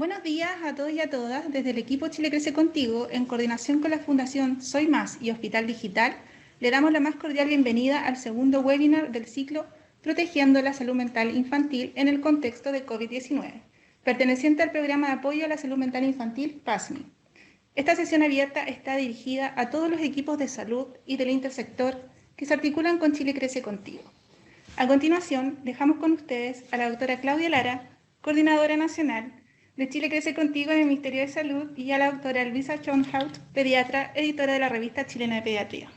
Buenos días a todos y a todas. Desde el equipo Chile Crece Contigo, en coordinación con la Fundación Soy Más y Hospital Digital, le damos la más cordial bienvenida al segundo webinar del ciclo Protegiendo la Salud Mental Infantil en el contexto de COVID-19, perteneciente al Programa de Apoyo a la Salud Mental Infantil, PASMI. Esta sesión abierta está dirigida a todos los equipos de salud y del intersector que se articulan con Chile Crece Contigo. A continuación, dejamos con ustedes a la doctora Claudia Lara, coordinadora nacional de Chile Crece Contigo en el Ministerio de Salud, y a la doctora Luisa Schonhaut, pediatra, editora de la revista chilena de pediatría.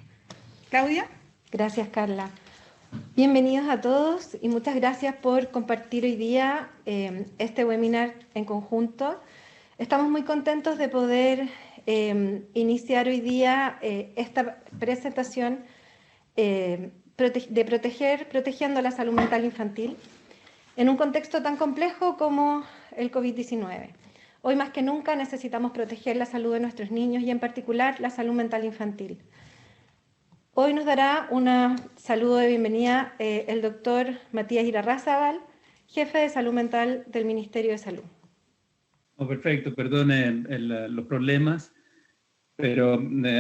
Claudia. Gracias, Carla. Bienvenidos a todos y muchas gracias por compartir hoy día este webinar en conjunto. Estamos muy contentos de poder iniciar hoy día esta presentación de Protegiendo la Salud Mental Infantil en un contexto tan complejo como el COVID-19. Hoy más que nunca necesitamos proteger la salud de nuestros niños y en particular la salud mental infantil. Hoy nos dará un saludo de bienvenida el doctor Matías Irarrázaval, jefe de salud mental del Ministerio de Salud. Oh, perfecto, perdone los problemas, pero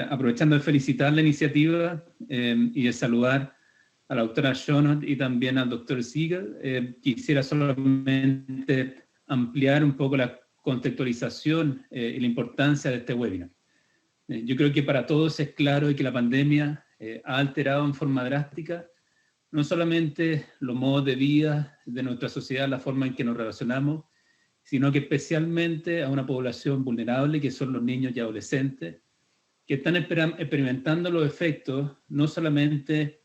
aprovechando de felicitar la iniciativa y de saludar a la doctora Schonhaut y también al doctor Siegel, quisiera solamente ampliar un poco la contextualización y la importancia de este webinar. Yo creo que para todos es claro que la pandemia ha alterado en forma drástica no solamente los modos de vida de nuestra sociedad, la forma en que nos relacionamos, sino que especialmente a una población vulnerable que son los niños y adolescentes, que están experimentando los efectos no solamente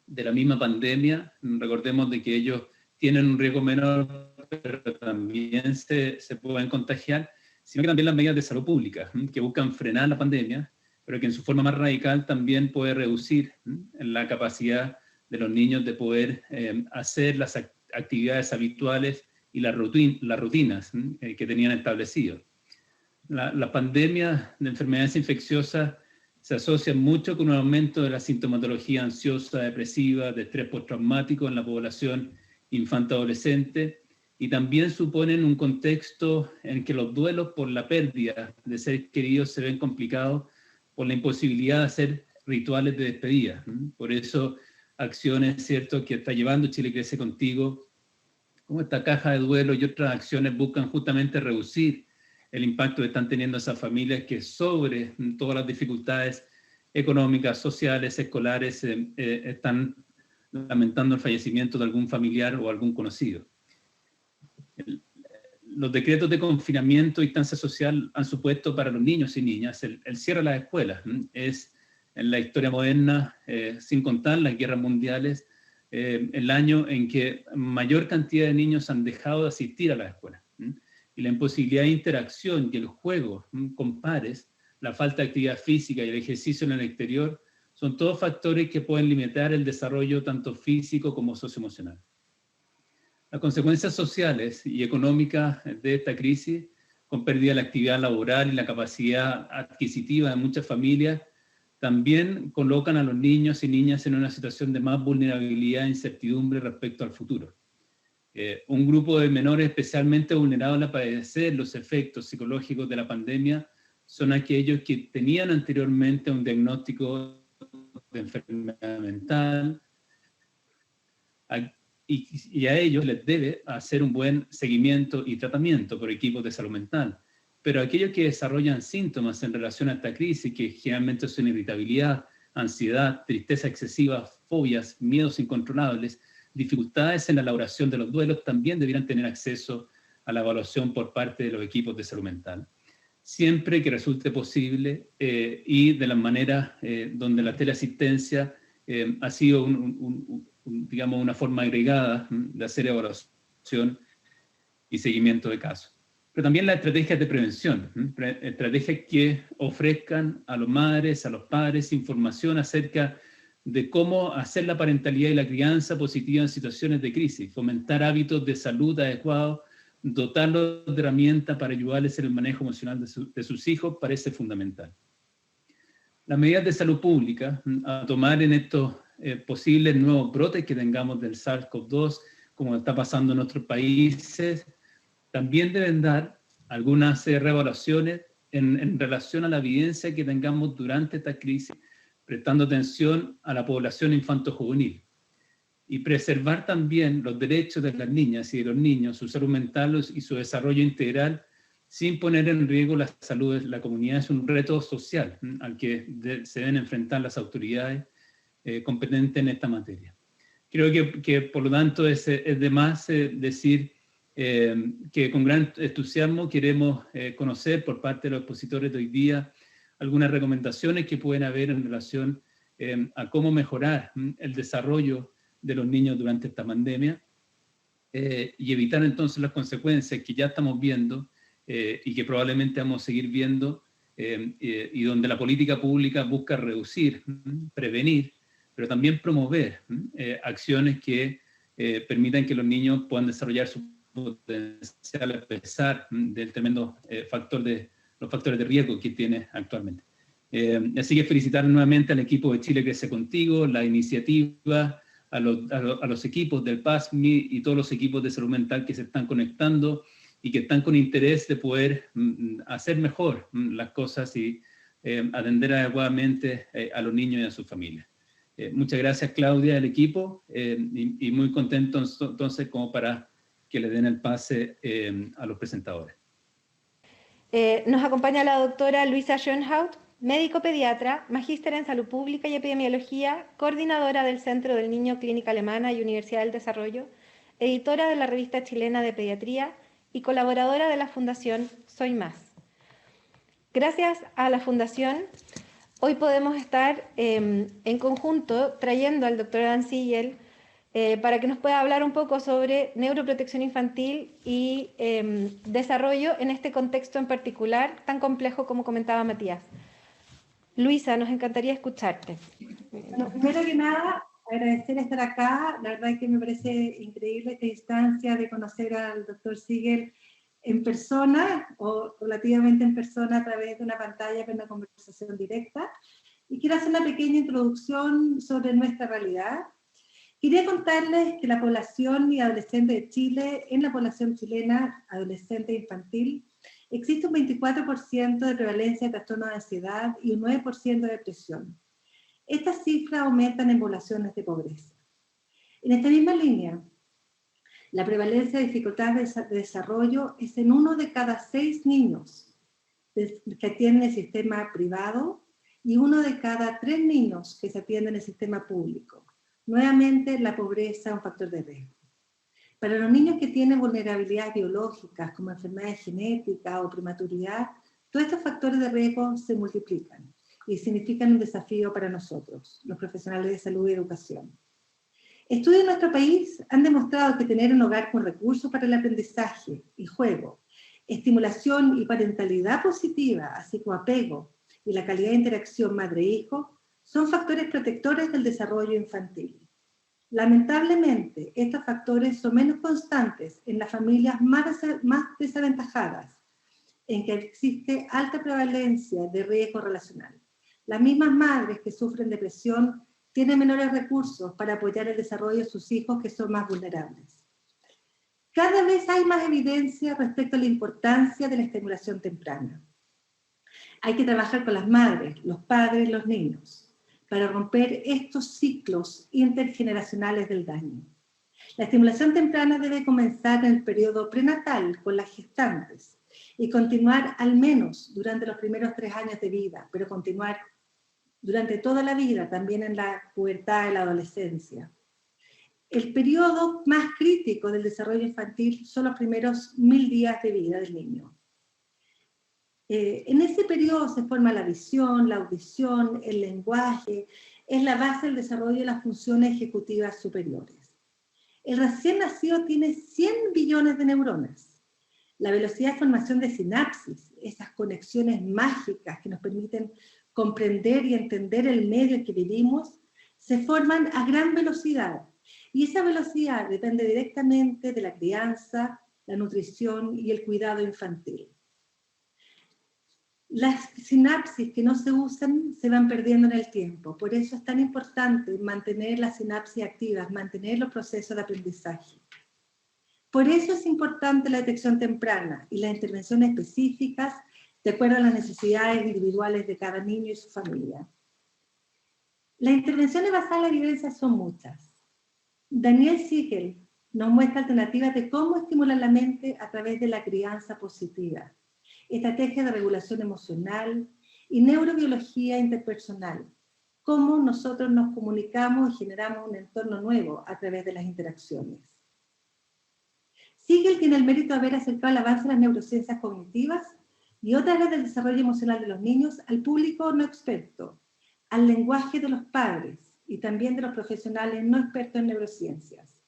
de la misma pandemia. Recordemos de que ellos tienen un riesgo menor, pero también se pueden contagiar, sino que también las medidas de salud pública, que buscan frenar la pandemia, pero que en su forma más radical también puede reducir la capacidad de los niños de poder hacer las actividades habituales y las rutinas que tenían establecido. La pandemia de enfermedades infecciosas se asocia mucho con un aumento de la sintomatología ansiosa, depresiva, de estrés postraumático en la población infanto-adolescente, y también suponen un contexto en que los duelos por la pérdida de seres queridos se ven complicados por la imposibilidad de hacer rituales de despedida. Por eso, acciones, ¿cierto?, que está llevando Chile Crece Contigo, como esta caja de duelo y otras acciones, buscan justamente reducir el impacto que están teniendo esas familias que, sobre todas las dificultades económicas, sociales, escolares, están lamentando el fallecimiento de algún familiar o algún conocido. Los decretos de confinamiento y distancia social han supuesto para los niños y niñas el cierre de las escuelas. Es en la historia moderna, sin contar las guerras mundiales, el año en que mayor cantidad de niños han dejado de asistir a las escuelas. Y la imposibilidad de interacción y el juego con pares, la falta de actividad física y el ejercicio en el exterior, son todos factores que pueden limitar el desarrollo tanto físico como socioemocional. Las consecuencias sociales y económicas de esta crisis, con pérdida de la actividad laboral y la capacidad adquisitiva de muchas familias, también colocan a los niños y niñas en una situación de más vulnerabilidad e incertidumbre respecto al futuro. Un grupo de menores especialmente vulnerables a padecer los efectos psicológicos de la pandemia son aquellos que tenían anteriormente un diagnóstico de enfermedad mental, y a ellos les debe hacer un buen seguimiento y tratamiento por equipos de salud mental. Pero aquellos que desarrollan síntomas en relación a esta crisis, que generalmente son irritabilidad, ansiedad, tristeza excesiva, fobias, miedos incontrolables, dificultades en la elaboración de los duelos, también debieran tener acceso a la evaluación por parte de los equipos de salud mental. Siempre que resulte posible y de la manera donde la teleasistencia ha sido digamos, una forma agregada de hacer evaluación y seguimiento de casos. Pero también las estrategias de prevención, estrategias que ofrezcan a las madres, a los padres, información acerca de cómo hacer la parentalidad y la crianza positiva en situaciones de crisis, fomentar hábitos de salud adecuados, dotarlos de herramientas para ayudarles en el manejo emocional de sus hijos, parece fundamental. Las medidas de salud pública a tomar en estos posibles nuevos brotes que tengamos del SARS-CoV-2, como está pasando en otros países, también deben dar algunas reevaluaciones en relación a la evidencia que tengamos durante esta crisis, prestando atención a la población infanto-juvenil. Y preservar también los derechos de las niñas y de los niños, su salud mental y su desarrollo integral, sin poner en riesgo la salud de la comunidad. Es un reto social al que se deben enfrentar las autoridades competentes en esta materia. Creo que por lo tanto es de más decir que con gran entusiasmo queremos conocer por parte de los expositores de hoy día algunas recomendaciones que pueden haber en relación a cómo mejorar el desarrollo de los niños durante esta pandemia y evitar entonces las consecuencias que ya estamos viendo y que probablemente vamos a seguir viendo y donde la política pública busca reducir, prevenir, pero también promover acciones que permitan que los niños puedan desarrollar su potencial a pesar del tremendo los factores de riesgo que tiene actualmente. Así que felicitar nuevamente al equipo de Chile Crece Contigo, la iniciativa, a los equipos del PASMI y todos los equipos de salud mental que se están conectando y que están con interés de poder hacer mejor las cosas y atender adecuadamente a los niños y a sus familias. Muchas gracias, Claudia, al equipo, y muy contento entonces como para que le den el pase a los presentadores. Nos acompaña la doctora Luisa Schönhaut, médico pediatra, magíster en salud pública y epidemiología, coordinadora del Centro del Niño Clínica Alemana y Universidad del Desarrollo, editora de la Revista Chilena de Pediatría y colaboradora de la Fundación Soy Más. Gracias a la Fundación, hoy podemos estar en conjunto trayendo al doctor Siegel para que nos pueda hablar un poco sobre neuroprotección infantil y desarrollo en este contexto en particular tan complejo como comentaba Matías. Luisa, nos encantaría escucharte. Bueno, primero que nada, agradecer estar acá. La verdad es que me parece increíble esta instancia de conocer al doctor Siegel en persona o relativamente en persona a través de una pantalla para una conversación directa. Y quiero hacer una pequeña introducción sobre nuestra realidad. Quería contarles que la población y adolescente de Chile, en la población chilena, adolescente e infantil, existe un 24% de prevalencia de trastorno de ansiedad y un 9% de depresión. Estas cifras aumentan en poblaciones de pobreza. En esta misma línea, la prevalencia de dificultades de desarrollo es en 1 de cada 6 niños que atienden el sistema privado y 1 de cada 3 niños que se atienden en el sistema público. Nuevamente, la pobreza es un factor de riesgo. Para los niños que tienen vulnerabilidades biológicas, como enfermedades genéticas o prematuridad, todos estos factores de riesgo se multiplican y significan un desafío para nosotros, los profesionales de salud y educación. Estudios en nuestro país han demostrado que tener un hogar con recursos para el aprendizaje y juego, estimulación y parentalidad positiva, así como apego y la calidad de interacción madre-hijo, son factores protectores del desarrollo infantil. Lamentablemente, estos factores son menos constantes en las familias más desaventajadas, en que existe alta prevalencia de riesgo relacional. Las mismas madres que sufren depresión tienen menores recursos para apoyar el desarrollo de sus hijos que son más vulnerables. Cada vez hay más evidencia respecto a la importancia de la estimulación temprana. Hay que trabajar con las madres, los padres y los niños para romper estos ciclos intergeneracionales del daño. La estimulación temprana debe comenzar en el periodo prenatal con las gestantes y continuar al menos durante los primeros 3 años de vida, pero continuar durante toda la vida, también en la pubertad y la adolescencia. El periodo más crítico del desarrollo infantil son los primeros 1000 días de vida del niño. En ese periodo se forma la visión, la audición, el lenguaje, es la base del desarrollo de las funciones ejecutivas superiores. El recién nacido tiene 100 billones de neuronas. La velocidad de formación de sinapsis, esas conexiones mágicas que nos permiten comprender y entender el medio en que vivimos, se forman a gran velocidad. Y esa velocidad depende directamente de la crianza, la nutrición y el cuidado infantil. Las sinapsis que no se usan se van perdiendo en el tiempo. Por eso es tan importante mantener las sinapsis activas, mantener los procesos de aprendizaje. Por eso es importante la detección temprana y las intervenciones específicas de acuerdo a las necesidades individuales de cada niño y su familia. Las intervenciones basadas en la evidencia son muchas. Daniel Siegel nos muestra alternativas de cómo estimular la mente a través de la crianza positiva, estrategias de regulación emocional y neurobiología interpersonal, cómo nosotros nos comunicamos y generamos un entorno nuevo a través de las interacciones. Siegel tiene el mérito de haber acercado el avance de las neurociencias cognitivas y otras áreas del desarrollo emocional de los niños al público no experto, al lenguaje de los padres y también de los profesionales no expertos en neurociencias.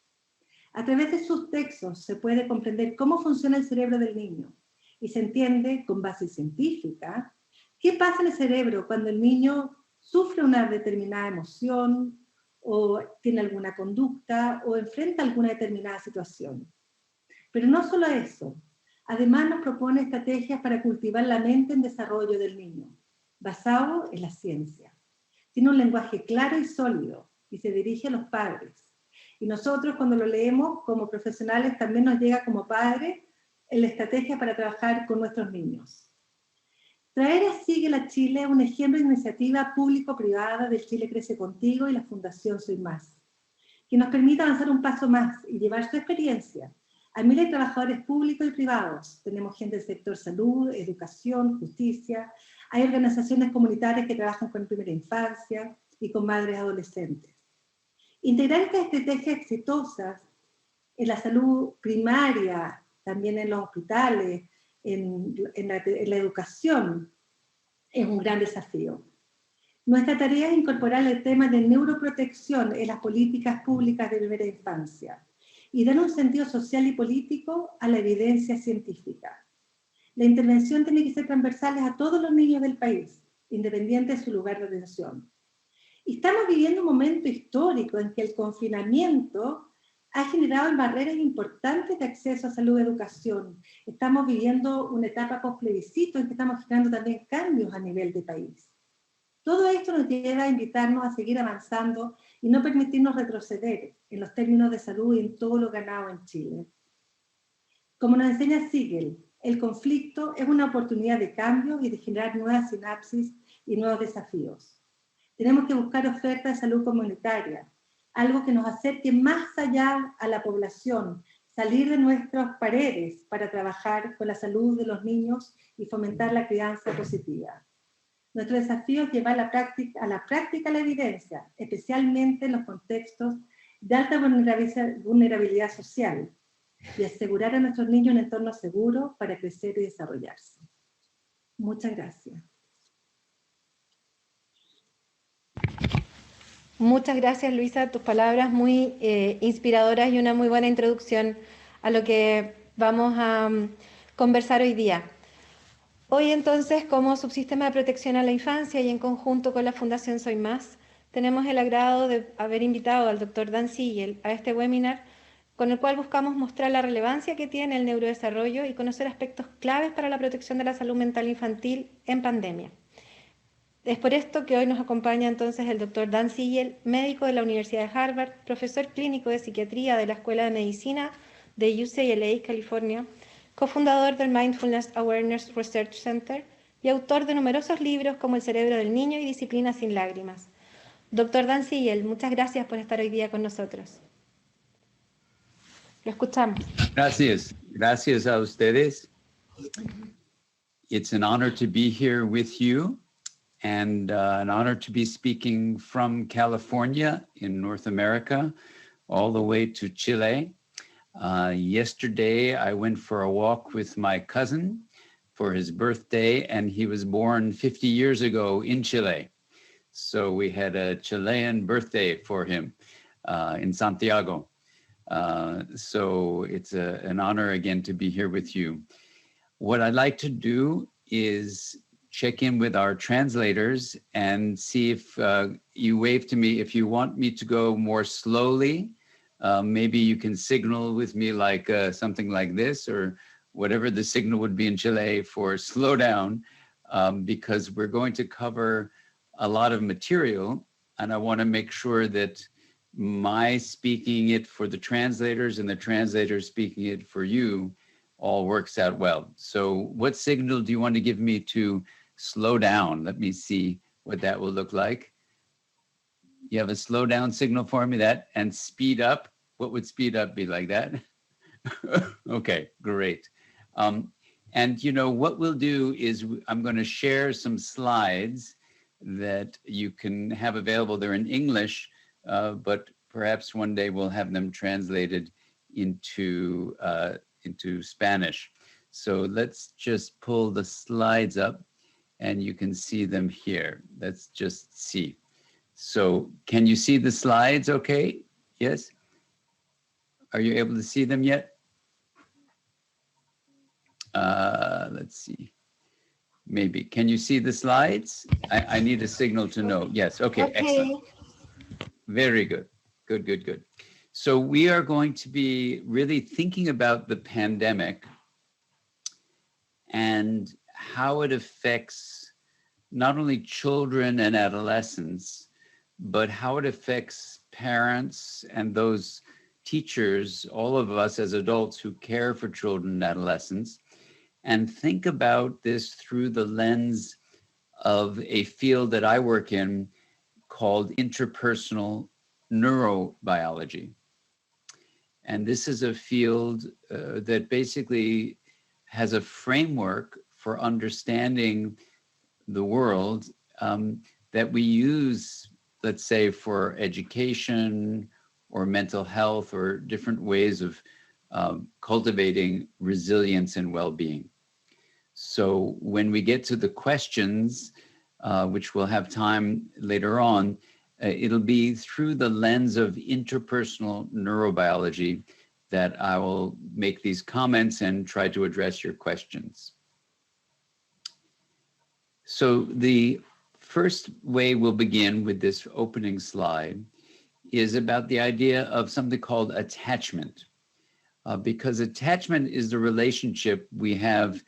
A través de sus textos se puede comprender cómo funciona el cerebro del niño y se entiende, con base científica, qué pasa en el cerebro cuando el niño sufre una determinada emoción o tiene alguna conducta o enfrenta alguna determinada situación. Pero no solo eso, además nos propone estrategias para cultivar la mente en desarrollo del niño, basado en la ciencia. Tiene un lenguaje claro y sólido y se dirige a los padres. Y nosotros cuando lo leemos como profesionales también nos llega como padres en la estrategia para trabajar con nuestros niños. Traer a Siegel a Chile es un ejemplo de iniciativa público-privada del Chile Crece Contigo y la Fundación Soy Más, que nos permite avanzar un paso más y llevar su experiencia a miles de trabajadores públicos y privados. Tenemos gente del sector salud, educación, justicia, hay organizaciones comunitarias que trabajan con primera infancia y con madres adolescentes. Integrar estas estrategias exitosas en la salud primaria, también en los hospitales, en la educación, es un gran desafío. Nuestra tarea es incorporar el tema de neuroprotección en las políticas públicas de primera infancia y dar un sentido social y político a la evidencia científica. La intervención tiene que ser transversal a todos los niños del país, independiente de su lugar de atención. Y estamos viviendo un momento histórico en que el confinamiento ha generado barreras importantes de acceso a salud y educación. Estamos viviendo una etapa post-plebiscito en que estamos generando también cambios a nivel de país. Todo esto nos lleva a invitarnos a seguir avanzando y no permitirnos retroceder en los términos de salud y en todo lo ganado en Chile. Como nos enseña Siegel, el conflicto es una oportunidad de cambio y de generar nuevas sinapsis y nuevos desafíos. Tenemos que buscar ofertas de salud comunitaria, algo que nos acerque más allá a la población, salir de nuestras paredes para trabajar con la salud de los niños y fomentar la crianza positiva. Nuestro desafío es llevar a la práctica la evidencia, especialmente en los contextos de alta vulnerabilidad social, y asegurar a nuestros niños un entorno seguro para crecer y desarrollarse. Muchas gracias. Muchas gracias, Luisa, tus palabras muy inspiradoras y una muy buena introducción a lo que vamos a conversar hoy día. Hoy entonces, como subsistema de protección a la infancia y en conjunto con la Fundación Soy Más, tenemos el agrado de haber invitado al Dr. Dan Siegel a este webinar con el cual buscamos mostrar la relevancia que tiene el neurodesarrollo y conocer aspectos claves para la protección de la salud mental infantil en pandemia. Es por esto que hoy nos acompaña entonces el Dr. Dan Siegel, médico de la Universidad de Harvard, profesor clínico de psiquiatría de la Escuela de Medicina de UCLA, California, cofundador del Mindfulness Awareness Research Center y autor de numerosos libros como El cerebro del niño y Disciplina sin lágrimas. Dr. Dan Siegel, muchas gracias por estar hoy día con nosotros. Lo escuchamos. Gracias. Gracias a ustedes. It's an honor to be here with you and an honor to be speaking from California in North America all the way to Chile. Yesterday, I went for a walk with my cousin for his birthday, and he was born 50 years ago in Chile. So we had a Chilean birthday for him in Santiago. So it's an honor again to be here with you. What I'd like to do is check in with our translators and see if you wave to me if you want me to go more slowly. Maybe you can signal with me like something like this or whatever the signal would be in Chile for slow down, because we're going to cover a lot of material and I want to make sure that my speaking it for the translators and the translators speaking it for you all works out well. So what signal do you want to give me to slow down? Let me see what that will look like. You have a slow down signal for me, that, and speed up. What would speed up be, like that? Okay, great. And you know, what we'll do is I'm going to share some slides that you can have available. They're in English, but perhaps one day we'll have them translated into Spanish. So let's just pull the slides up and you can see them here. Let's just see. So can you see the slides okay? Yes? Are you able to see them yet? Let's see. Maybe. Can you see the slides? I need a signal to know. Yes. Okay. Excellent. Very good. Good, good, good. So we are going to be really thinking about the pandemic and how it affects not only children and adolescents, but how it affects parents and those teachers, all of us as adults who care for children and adolescents, and think about this through the lens of a field that I work in called interpersonal neurobiology. And this is a field that basically has a framework for understanding the world that we use, let's say, for education or mental health or different ways of cultivating resilience and well-being. So when we get to the questions, which we'll have time later on, it'll be through the lens of interpersonal neurobiology that I will make these comments and try to address your questions. So the first way we'll begin with this opening slide is about the idea of something called attachment. Because attachment is the relationship we have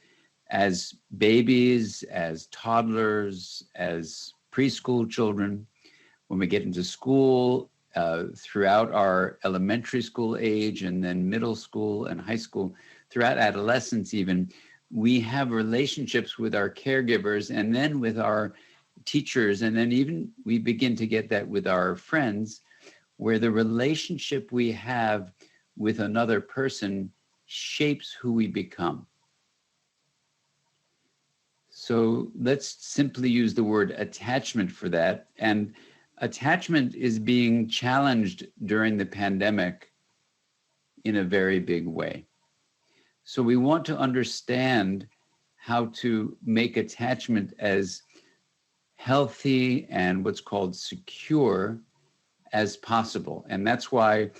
as babies, as toddlers, as preschool children, when we get into school, throughout our elementary school age, and then middle school and high school, throughout adolescence even, we have relationships with our caregivers and then with our teachers, and then even we begin to get that with our friends, where the relationship we have with another person shapes who we become. So let's simply use the word attachment for that. And attachment is being challenged during the pandemic in a very big way. So we want to understand how to make attachment as healthy and what's called secure as possible. And that's why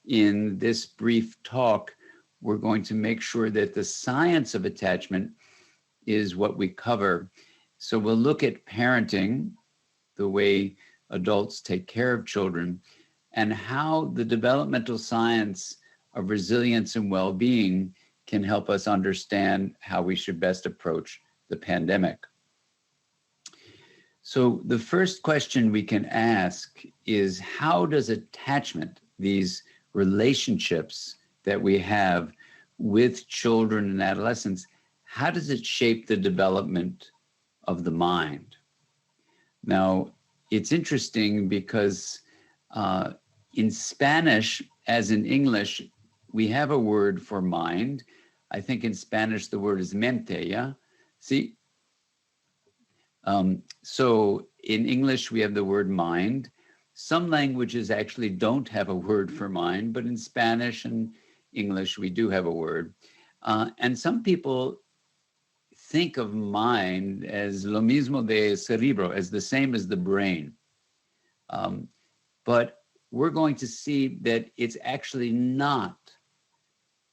in this brief talk, we're going to make sure that the science of attachment is what we cover. So we'll look at parenting, the way adults take care of children, and how the developmental science of resilience and well-being can help us understand how we should best approach the pandemic. So the first question we can ask is, how does attachment, these relationships that we have with children and adolescents, how does it shape the development of the mind? Now, it's interesting because in Spanish, as in English, we have a word for mind. I think in Spanish, the word is mente, yeah? See? So in English, we have the word mind. Some languages actually don't have a word for mind, but in Spanish and English, we do have a word. And some people think of mind as lo mismo de cerebro, as the same as the brain. But we're going to see that it's actually not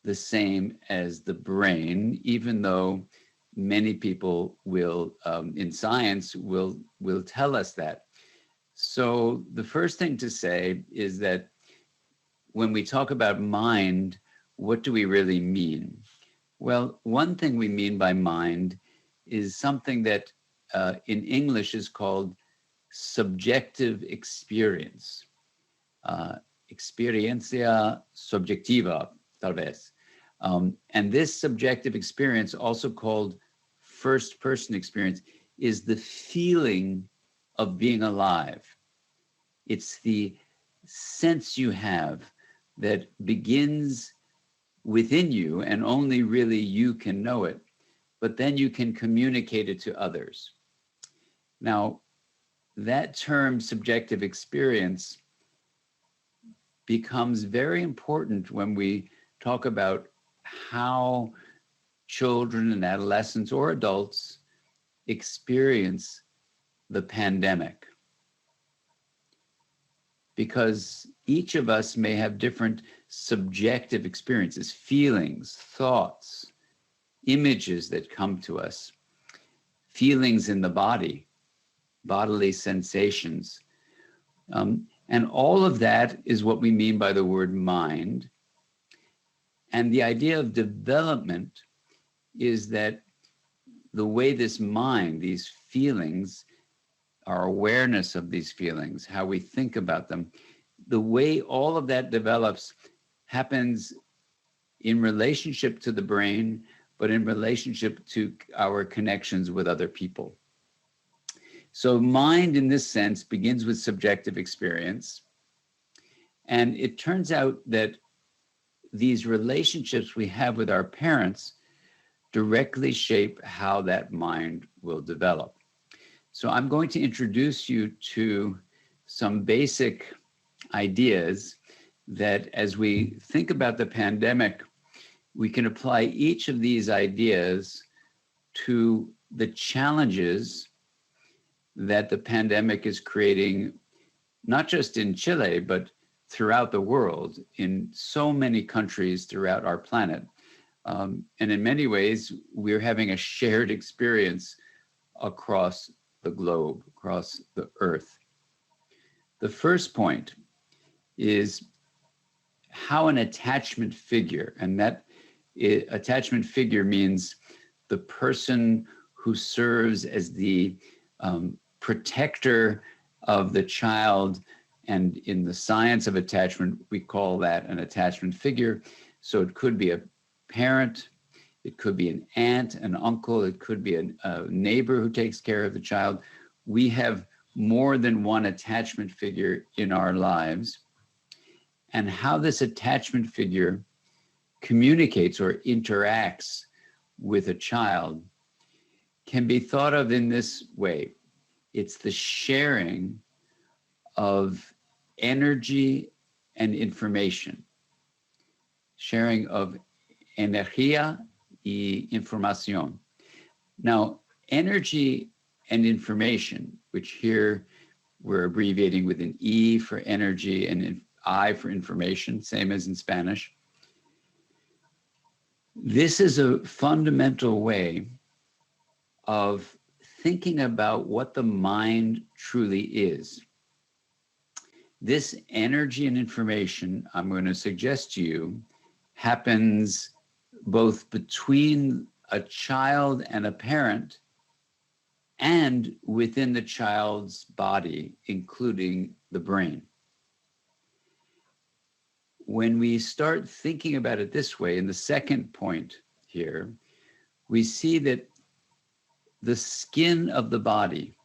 the same as the brain, even though many people will, in science, will tell us that. So the first thing to say is that when we talk about mind, what do we really mean? Well, one thing we mean by mind is something that in English is called subjective experience. experiencia subjetiva, tal vez. And this subjective experience, also called first-person experience, is the feeling of being alive. It's the sense you have that begins within you, and only really you can know it, but then you can communicate it to others. Now, that term subjective experience becomes very important when we talk about how children and adolescents or adults experience the pandemic. Because each of us may have different subjective experiences, feelings, thoughts, images that come to us, feelings in the body, bodily sensations. And all of that is what we mean by the word mind. And the idea of development is that the way this mind, these feelings, our awareness of these feelings, how we think about them, the way all of that develops happens in relationship to the brain, but in relationship to our connections with other people. So mind in this sense begins with subjective experience. And it turns out that these relationships we have with our parents directly shape how that mind will develop. So I'm going to introduce you to some basic ideas that as we think about the pandemic, we can apply each of these ideas to the challenges that the pandemic is creating, not just in Chile, but throughout the world, in so many countries throughout our planet. And in many ways, we're having a shared experience across the globe, across the earth. The first point is how an attachment figure, and that attachment figure means the person who serves as the protector of the child, and in the science of attachment, we call that an attachment figure. So it could be a parent, it could be an aunt, an uncle, it could be a neighbor who takes care of the child. We have more than one attachment figure in our lives. And how this attachment figure communicates or interacts with a child can be thought of in this way. It's the sharing of energy and information, sharing of energía y información. Now, energy and information, which here we're abbreviating with an E for energy and an I for information, same as in Spanish. This is a fundamental way of thinking about what the mind truly is. This energy and information, I'm going to suggest to you, happens both between a child and a parent and within the child's body, including the brain. When we start thinking about it this way, in the second point here, we see that the skin of the body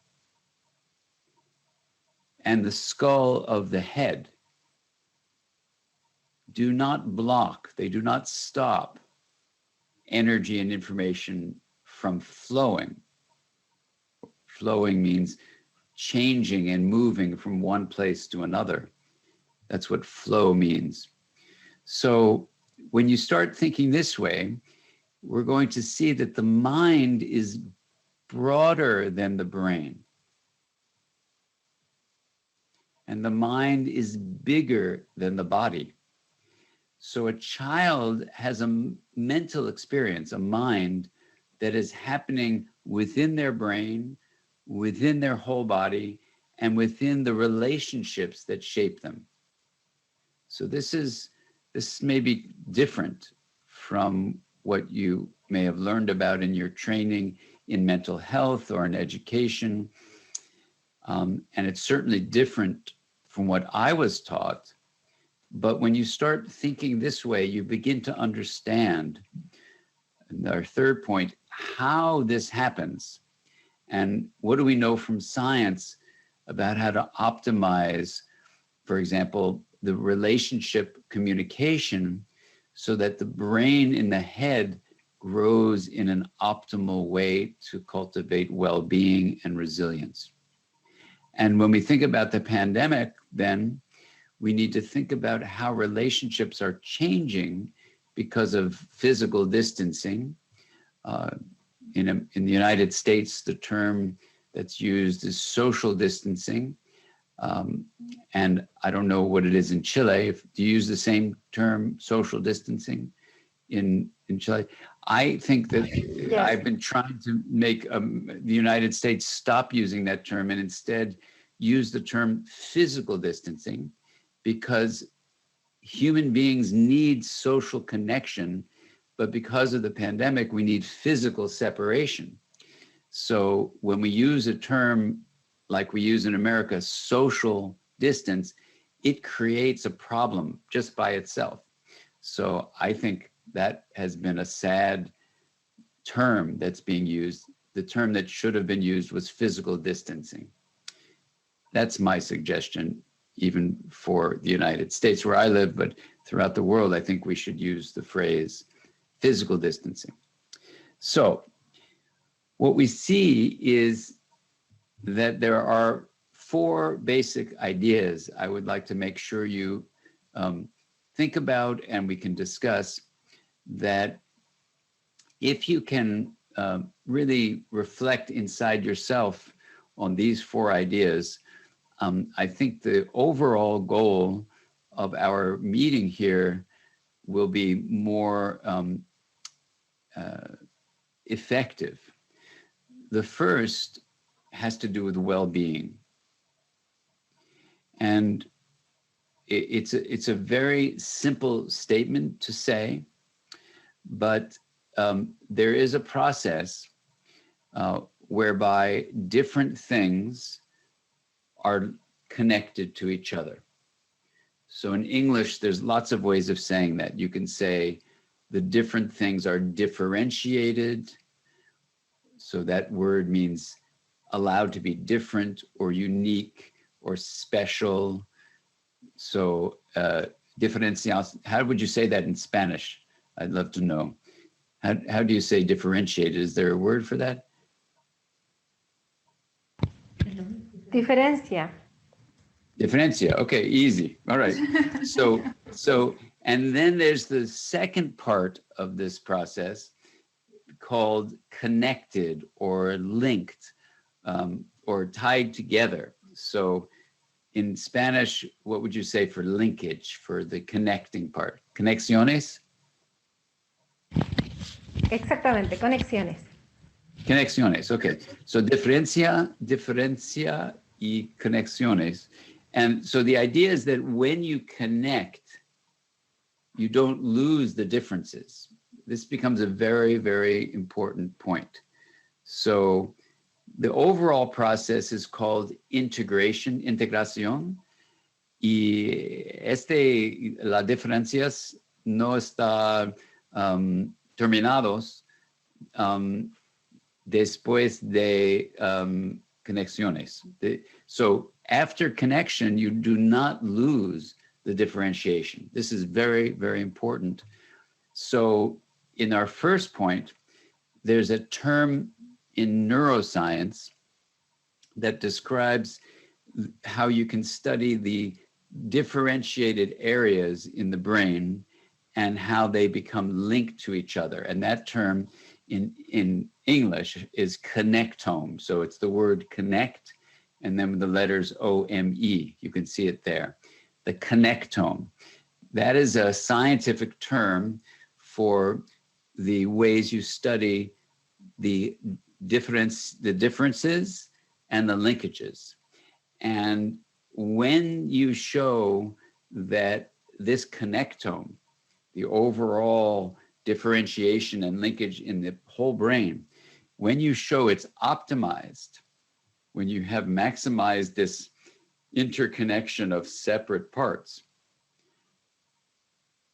and the skull of the head do not block, they do not stop energy and information from flowing. Flowing means changing and moving from one place to another. That's what flow means. So when you start thinking this way, we're going to see that the mind is broader than the brain. And the mind is bigger than the body. So a child has a mental experience, a mind that is happening within their brain, within their whole body, and within the relationships that shape them. So this may be different from what you may have learned about in your training in mental health or in education. And it's certainly different from what I was taught But when you start thinking this way, you begin to understand, our third point, how this happens. And what do we know from science about how to optimize, for example, the relationship communication so that the brain in the head grows in an optimal way to cultivate well-being and resilience. And when we think about the pandemic, then we need to think about how relationships are changing because of physical distancing. In the United States, the term that's used is social distancing. And I don't know what it is in Chile. Do you use the same term, social distancing, in Chile? I think that yes. I've been trying to make the United States stop using that term and instead use the term physical distancing, because human beings need social connection, but because of the pandemic, we need physical separation. So when we use a term like we use in America, social distance, it creates a problem just by itself. So I think that has been a sad term that's being used. The term that should have been used was physical distancing. That's my suggestion, even for the United States where I live, but throughout the world, I think we should use the phrase physical distancing. So what we see is that there are 4 basic ideas I would like to make sure you think about and we can discuss, that if you can really reflect inside yourself on these 4 ideas, I think the overall goal of our meeting here will be more effective. The first has to do with well-being. And it's a very simple statement to say, but there is a process whereby different things are connected to each other. So in English, there's lots of ways of saying that. You can say the different things are differentiated. So that word means allowed to be different or unique or special. So diferenciación, how would you say that in Spanish? I'd love to know. How do you say differentiated? Is there a word for that? Diferencia. Differencia, okay, easy, all right. So, and then there's the second part of this process called connected or linked or tied together. So in Spanish, what would you say for linkage, for the connecting part? Conexiones? Exactamente, conexiones. Conexiones, okay. So diferencia y conexiones. And so the idea is that when you connect, you don't lose the differences. This becomes a very, very important point. So the overall process is called integración. Y las diferencias no están terminados después de conexiones. So after connection, you do not lose the differentiation. This is very, very important. So in our first point, there's a term in neuroscience that describes how you can study the differentiated areas in the brain and how they become linked to each other. And that term in English is connectome. So it's the word connect and then with the letters O-M-E. You can see it there. The connectome. That is a scientific term for the ways you study the differences and the linkages. And when you show that this connectome, the overall differentiation and linkage in the whole brain, when you show it's optimized, when you have maximized this interconnection of separate parts,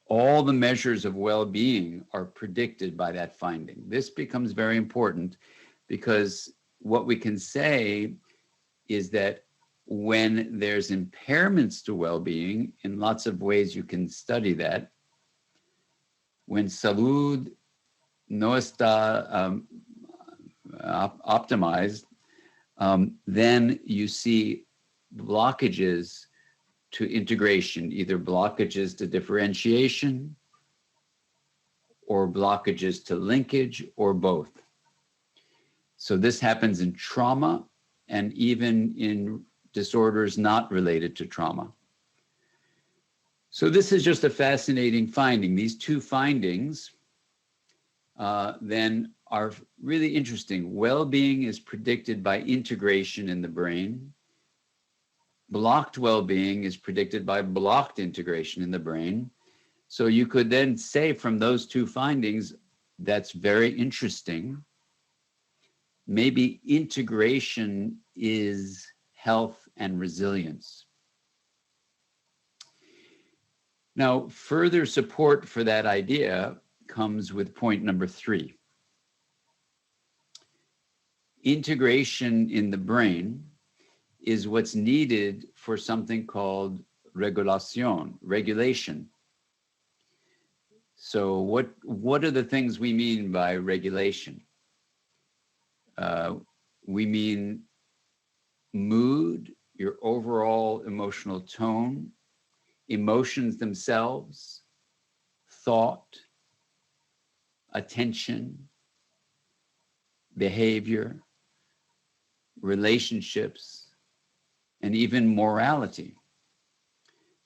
all the measures of well-being are predicted by that finding. This becomes very important because what we can say is that when there's impairments to well-being, in lots of ways you can study that, when salud no está optimized, then you see blockages to integration, either blockages to differentiation or blockages to linkage or both. So this happens in trauma and even in disorders not related to trauma. So this is just a fascinating finding. These two findings then are really interesting. Well-being is predicted by integration in the brain. Blocked well-being is predicted by blocked integration in the brain. So you could then say from those two findings, that's very interesting. Maybe integration is health and resilience. Now, further support for that idea comes with point number 3. Integration in the brain is what's needed for something called regulation. So what are the things we mean by regulation? We mean mood, your overall emotional tone, emotions themselves, thought, attention, behavior, relationships, and even morality.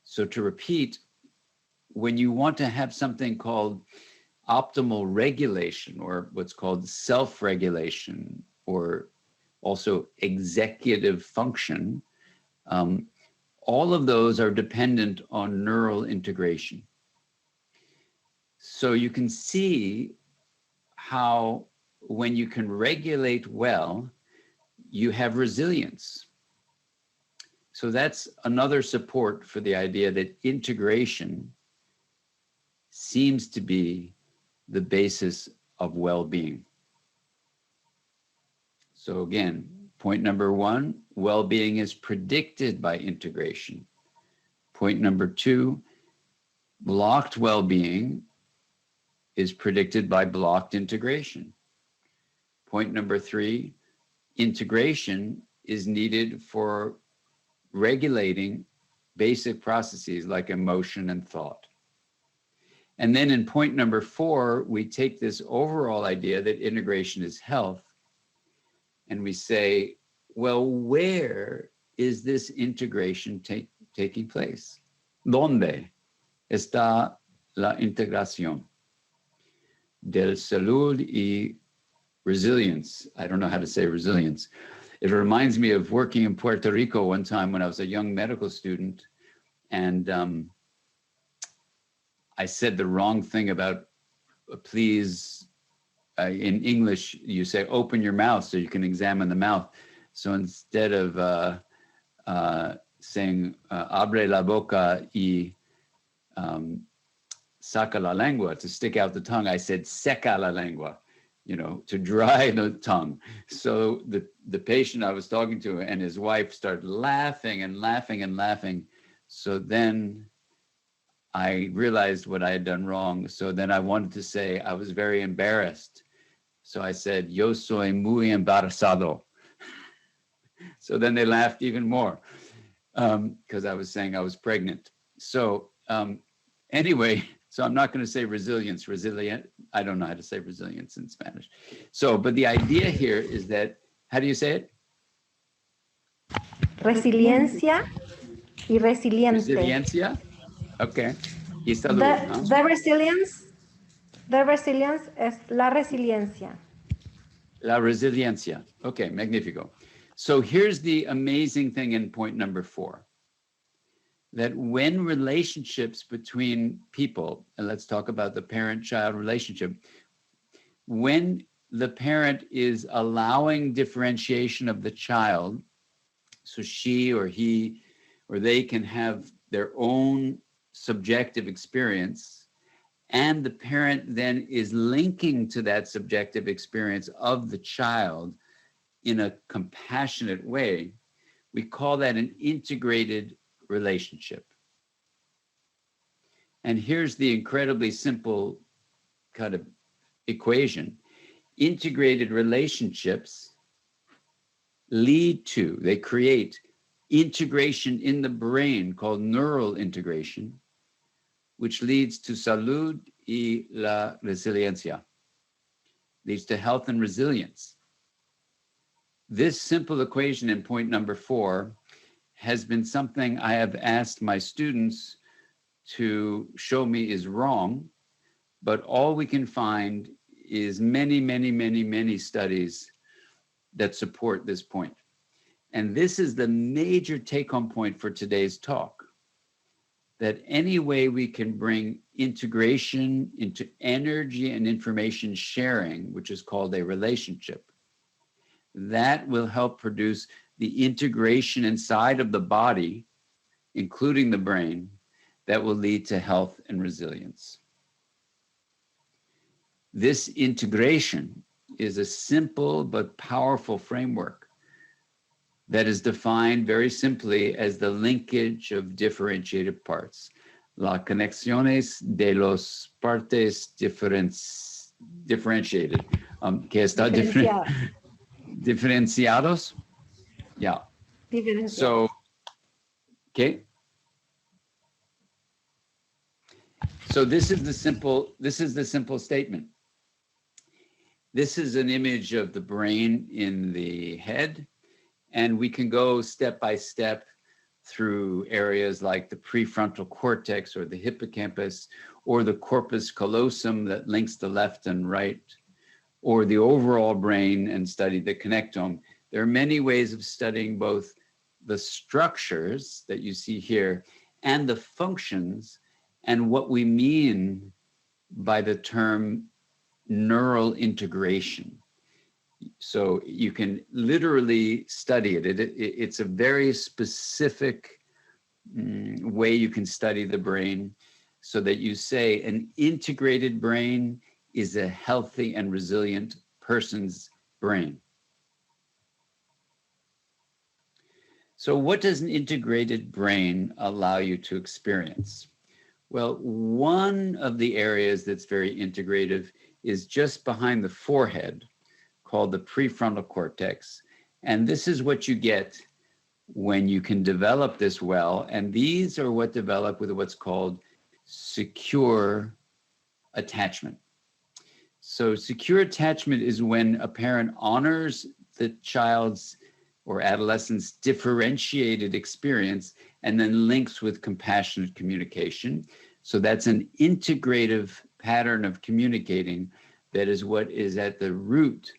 So to repeat, when you want to have something called optimal regulation, or what's called self-regulation, or also executive function, all of those are dependent on neural integration. So you can see how when you can regulate well, you have resilience. So that's another support for the idea that integration seems to be the basis of well-being. So again, point number 1, well-being is predicted by integration. Point number 2, blocked well-being is predicted by blocked integration. Point number 3, integration is needed for regulating basic processes like emotion and thought. And then in point number 4, we take this overall idea that integration is health, and we say, well, where is this integration taking place? ¿Dónde está la integración del salud y resilience? I don't know how to say resilience. It reminds me of working in Puerto Rico one time when I was a young medical student, and I said the wrong thing about please. In English, you say open your mouth so you can examine the mouth. So instead of saying abre la boca y saca la lengua, to stick out the tongue, I said seca la lengua, to dry the tongue. So the patient I was talking to and his wife started laughing and laughing and laughing. So then I realized what I had done wrong. So then I wanted to say I was very embarrassed. So I said, yo soy muy embarazado. So then they laughed even more because I was saying I was pregnant. So anyway, so I'm not going to say resilience, resilient. I don't know how to say resilience in Spanish. So, but the idea here is that, how do you say it? Resiliencia y resiliente. Resiliencia? Okay. Y salud, ¿no? The resilience es la resiliencia. La resiliencia. Okay, magnifico. So here's the amazing thing in point number 4, that when relationships between people, and let's talk about the parent-child relationship, when the parent is allowing differentiation of the child, so she or he or they can have their own subjective experience, and the parent then is linking to that subjective experience of the child in a compassionate way, we call that an integrated relationship. And here's the incredibly simple kind of equation. Integrated relationships they create integration in the brain called neural integration, which leads to salud y la resiliencia, leads to health and resilience. This simple equation in point number 4 has been something I have asked my students to show me is wrong, but all we can find is many studies that support this point. And this is the major take-home point for today's talk, that any way we can bring integration into energy and information sharing, which is called a relationship, that will help produce the integration inside of the body, including the brain, that will lead to health and resilience. This integration is a simple but powerful framework that is defined very simply as the linkage of differentiated parts. La conexiones de los partes differentiated. Que está diferenciados? Yeah. So, okay. So this is the simple statement. This is an image of the brain in the head, and we can go step by step through areas like the prefrontal cortex or the hippocampus or the corpus callosum that links the left and right, or the overall brain and study the connectome. There are many ways of studying both the structures that you see here and the functions and what we mean by the term neural integration. So you can literally study it. It's a very specific way you can study the brain, so that you say an integrated brain is a healthy and resilient person's brain. So what does an integrated brain allow you to experience? Well, one of the areas that's very integrative is just behind the forehead, called the prefrontal cortex. And this is what you get when you can develop this well. And these are what develop with what's called secure attachment. So secure attachment is when a parent honors the child's or adolescent's differentiated experience and then links with compassionate communication. So that's an integrative pattern of communicating that is what is at the root,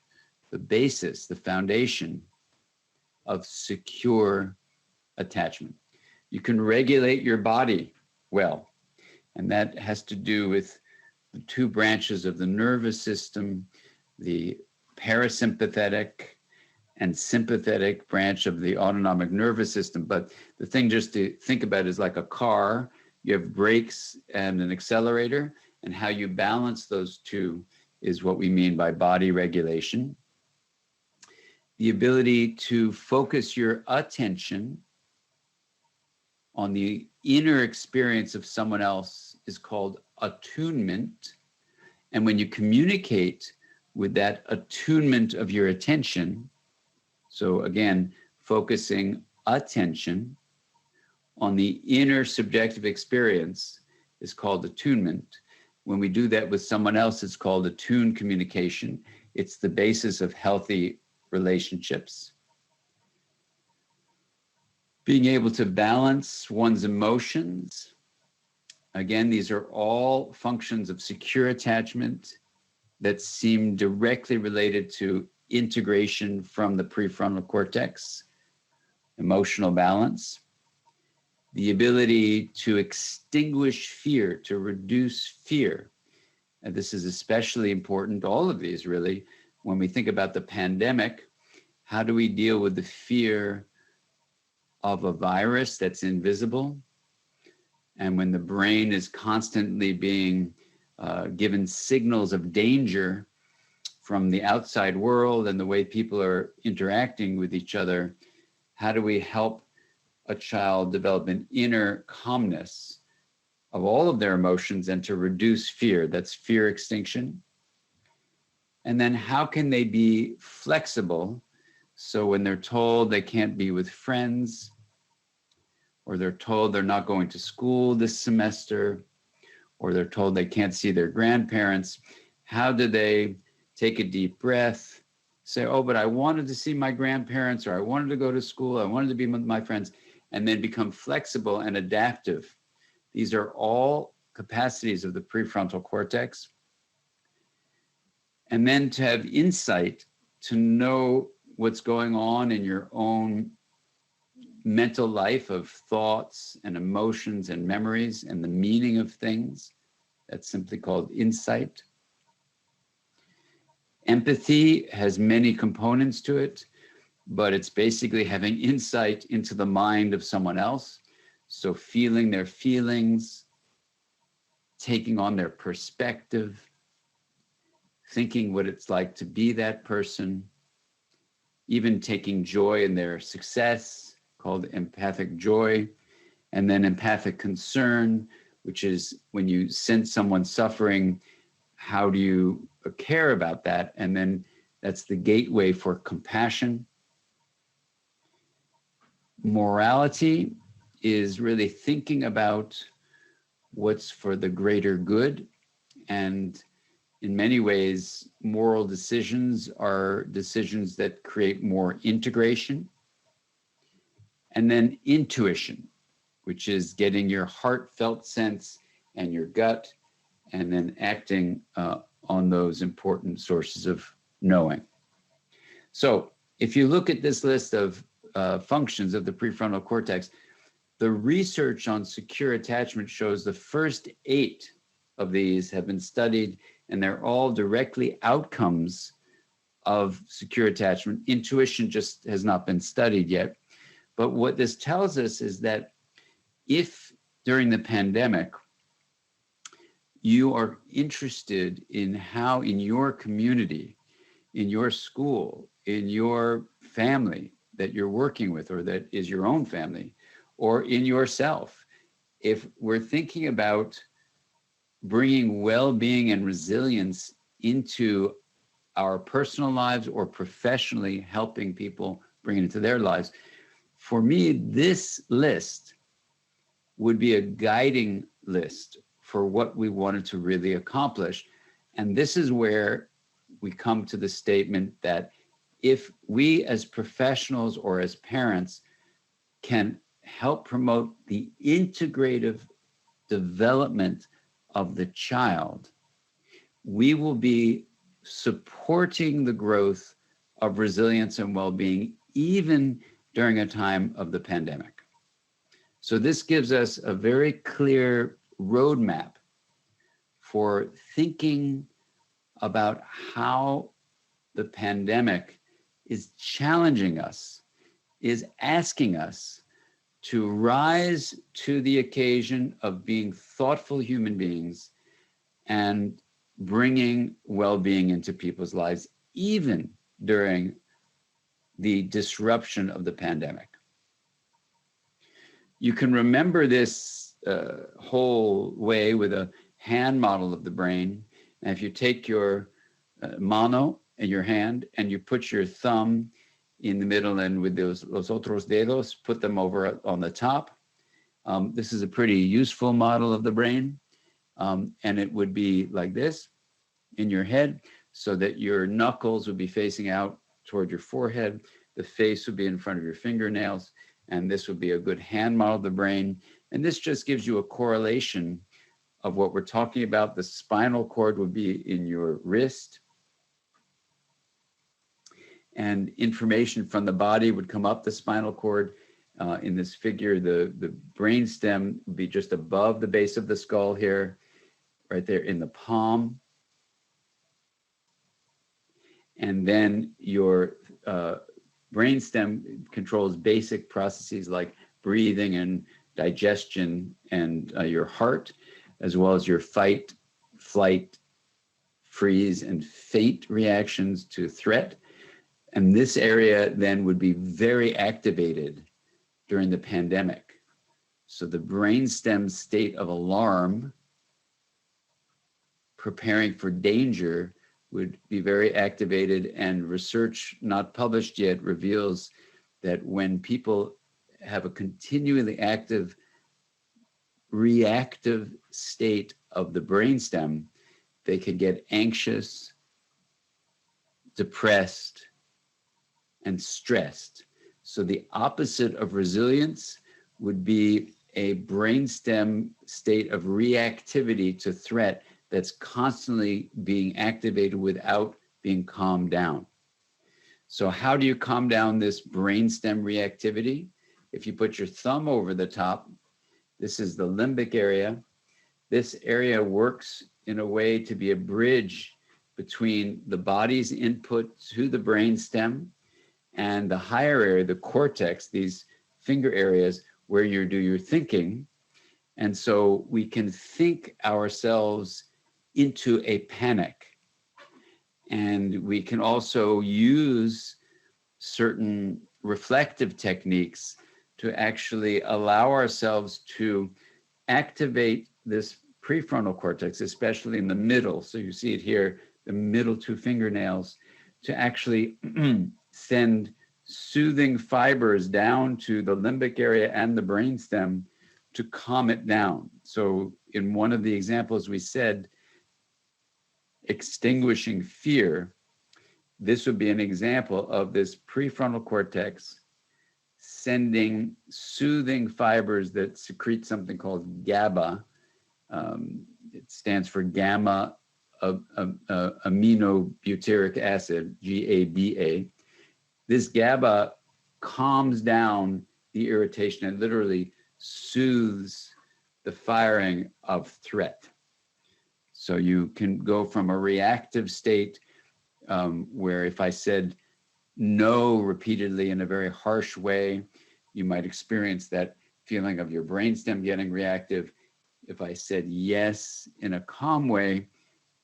the basis, the foundation of secure attachment. You can regulate your body well, and that has to do with the two branches of the nervous system, the parasympathetic and sympathetic branch of the autonomic nervous system. But the thing just to think about is like a car. You have brakes and an accelerator, and how you balance those two is what we mean by body regulation. The ability to focus your attention on the inner experience of someone else is called attunement. And when you communicate with that attunement of your attention, so again, focusing attention on the inner subjective experience is called attunement. When we do that with someone else, it's called attuned communication. It's the basis of healthy relationships. Being able to balance one's emotions. Again, these are all functions of secure attachment that seem directly related to integration from the prefrontal cortex, emotional balance. The ability to extinguish fear, to reduce fear. And this is especially important, all of these really, when we think about the pandemic. How do we deal with the fear of a virus that's invisible? And when the brain is constantly being given signals of danger from the outside world and the way people are interacting with each other, how do we help a child develop an inner calmness of all of their emotions and to reduce fear? That's fear extinction. And then how can they be flexible? So when they're told they can't be with friends, or they're told they're not going to school this semester, or they're told they can't see their grandparents, how do they take a deep breath, say, oh, but I wanted to see my grandparents, or I wanted to go to school, I wanted to be with my friends, and then become flexible and adaptive. These are all capacities of the prefrontal cortex. And then to have insight, to know what's going on in your own mental life of thoughts and emotions and memories and the meaning of things. That's simply called insight. Empathy has many components to it, but it's basically having insight into the mind of someone else. So feeling their feelings, taking on their perspective, thinking what it's like to be that person, even taking joy in their success, called empathic joy, and then empathic concern, which is when you sense someone suffering, how do you care about that? And then that's the gateway for compassion. Morality is really thinking about what's for the greater good. And in many ways, moral decisions are decisions that create more integration. And then intuition, which is getting your heartfelt sense and your gut, and then acting on those important sources of knowing. So if you look at this list of functions of the prefrontal cortex, the research on secure attachment shows the first 8 of these have been studied, and they're all directly outcomes of secure attachment. Intuition just has not been studied yet. But what this tells us is that if during the pandemic, you are interested in how in your community, in your school, in your family that you're working with, or that is your own family, or in yourself, if we're thinking about bringing well-being and resilience into our personal lives or professionally helping people bring it into their lives, for me, this list would be a guiding list for what we wanted to really accomplish. And this is where we come to the statement that if we as professionals or as parents can help promote the integrative development of the child, we will be supporting the growth of resilience and well-being even during a time of the pandemic. So this gives us a very clear roadmap for thinking about how the pandemic is challenging us, is asking us to rise to the occasion of being thoughtful human beings and bringing well-being into people's lives, even during the disruption of the pandemic. You can remember this whole way with a hand model of the brain. And if you take your mano in your hand and you put your thumb in the middle and with los otros dedos, put them over on the top. This is a pretty useful model of the brain. And it would be like this in your head, so that your knuckles would be facing out toward your forehead. The face would be in front of your fingernails. And this would be a good hand model of the brain. And this just gives you a correlation of what we're talking about. The spinal cord would be in your wrist. And information from the body would come up the spinal cord. In this figure, the brain stem would be just above the base of the skull here, right there in the palm. And then your brainstem controls basic processes like breathing and digestion and your heart, as well as your fight, flight, freeze, and faint reactions to threat. And this area then would be very activated during the pandemic. So the brainstem state of alarm, preparing for danger, would be very activated, and research not published yet reveals that when people have a continually active reactive state of the brainstem, they can get anxious, depressed, and stressed. So the opposite of resilience would be a brainstem state of reactivity to threat that's constantly being activated without being calmed down. So how do you calm down this brainstem reactivity? If you put your thumb over the top, this is the limbic area. This area works in a way to be a bridge between the body's input to the brainstem and the higher area, the cortex, these finger areas where you do your thinking. And so we can think ourselves into a panic. And we can also use certain reflective techniques to actually allow ourselves to activate this prefrontal cortex, especially in the middle. So you see it here, the middle two fingernails, to actually send soothing fibers down to the limbic area and the brainstem to calm it down. So in one of the examples we said, extinguishing fear, this would be an example of this prefrontal cortex sending soothing fibers that secrete something called GABA. It stands for gamma aminobutyric acid, GABA. This GABA calms down the irritation and literally soothes the firing of threat. So you can go from a reactive state where if I said no repeatedly in a very harsh way, you might experience that feeling of your brainstem getting reactive. If I said yes in a calm way,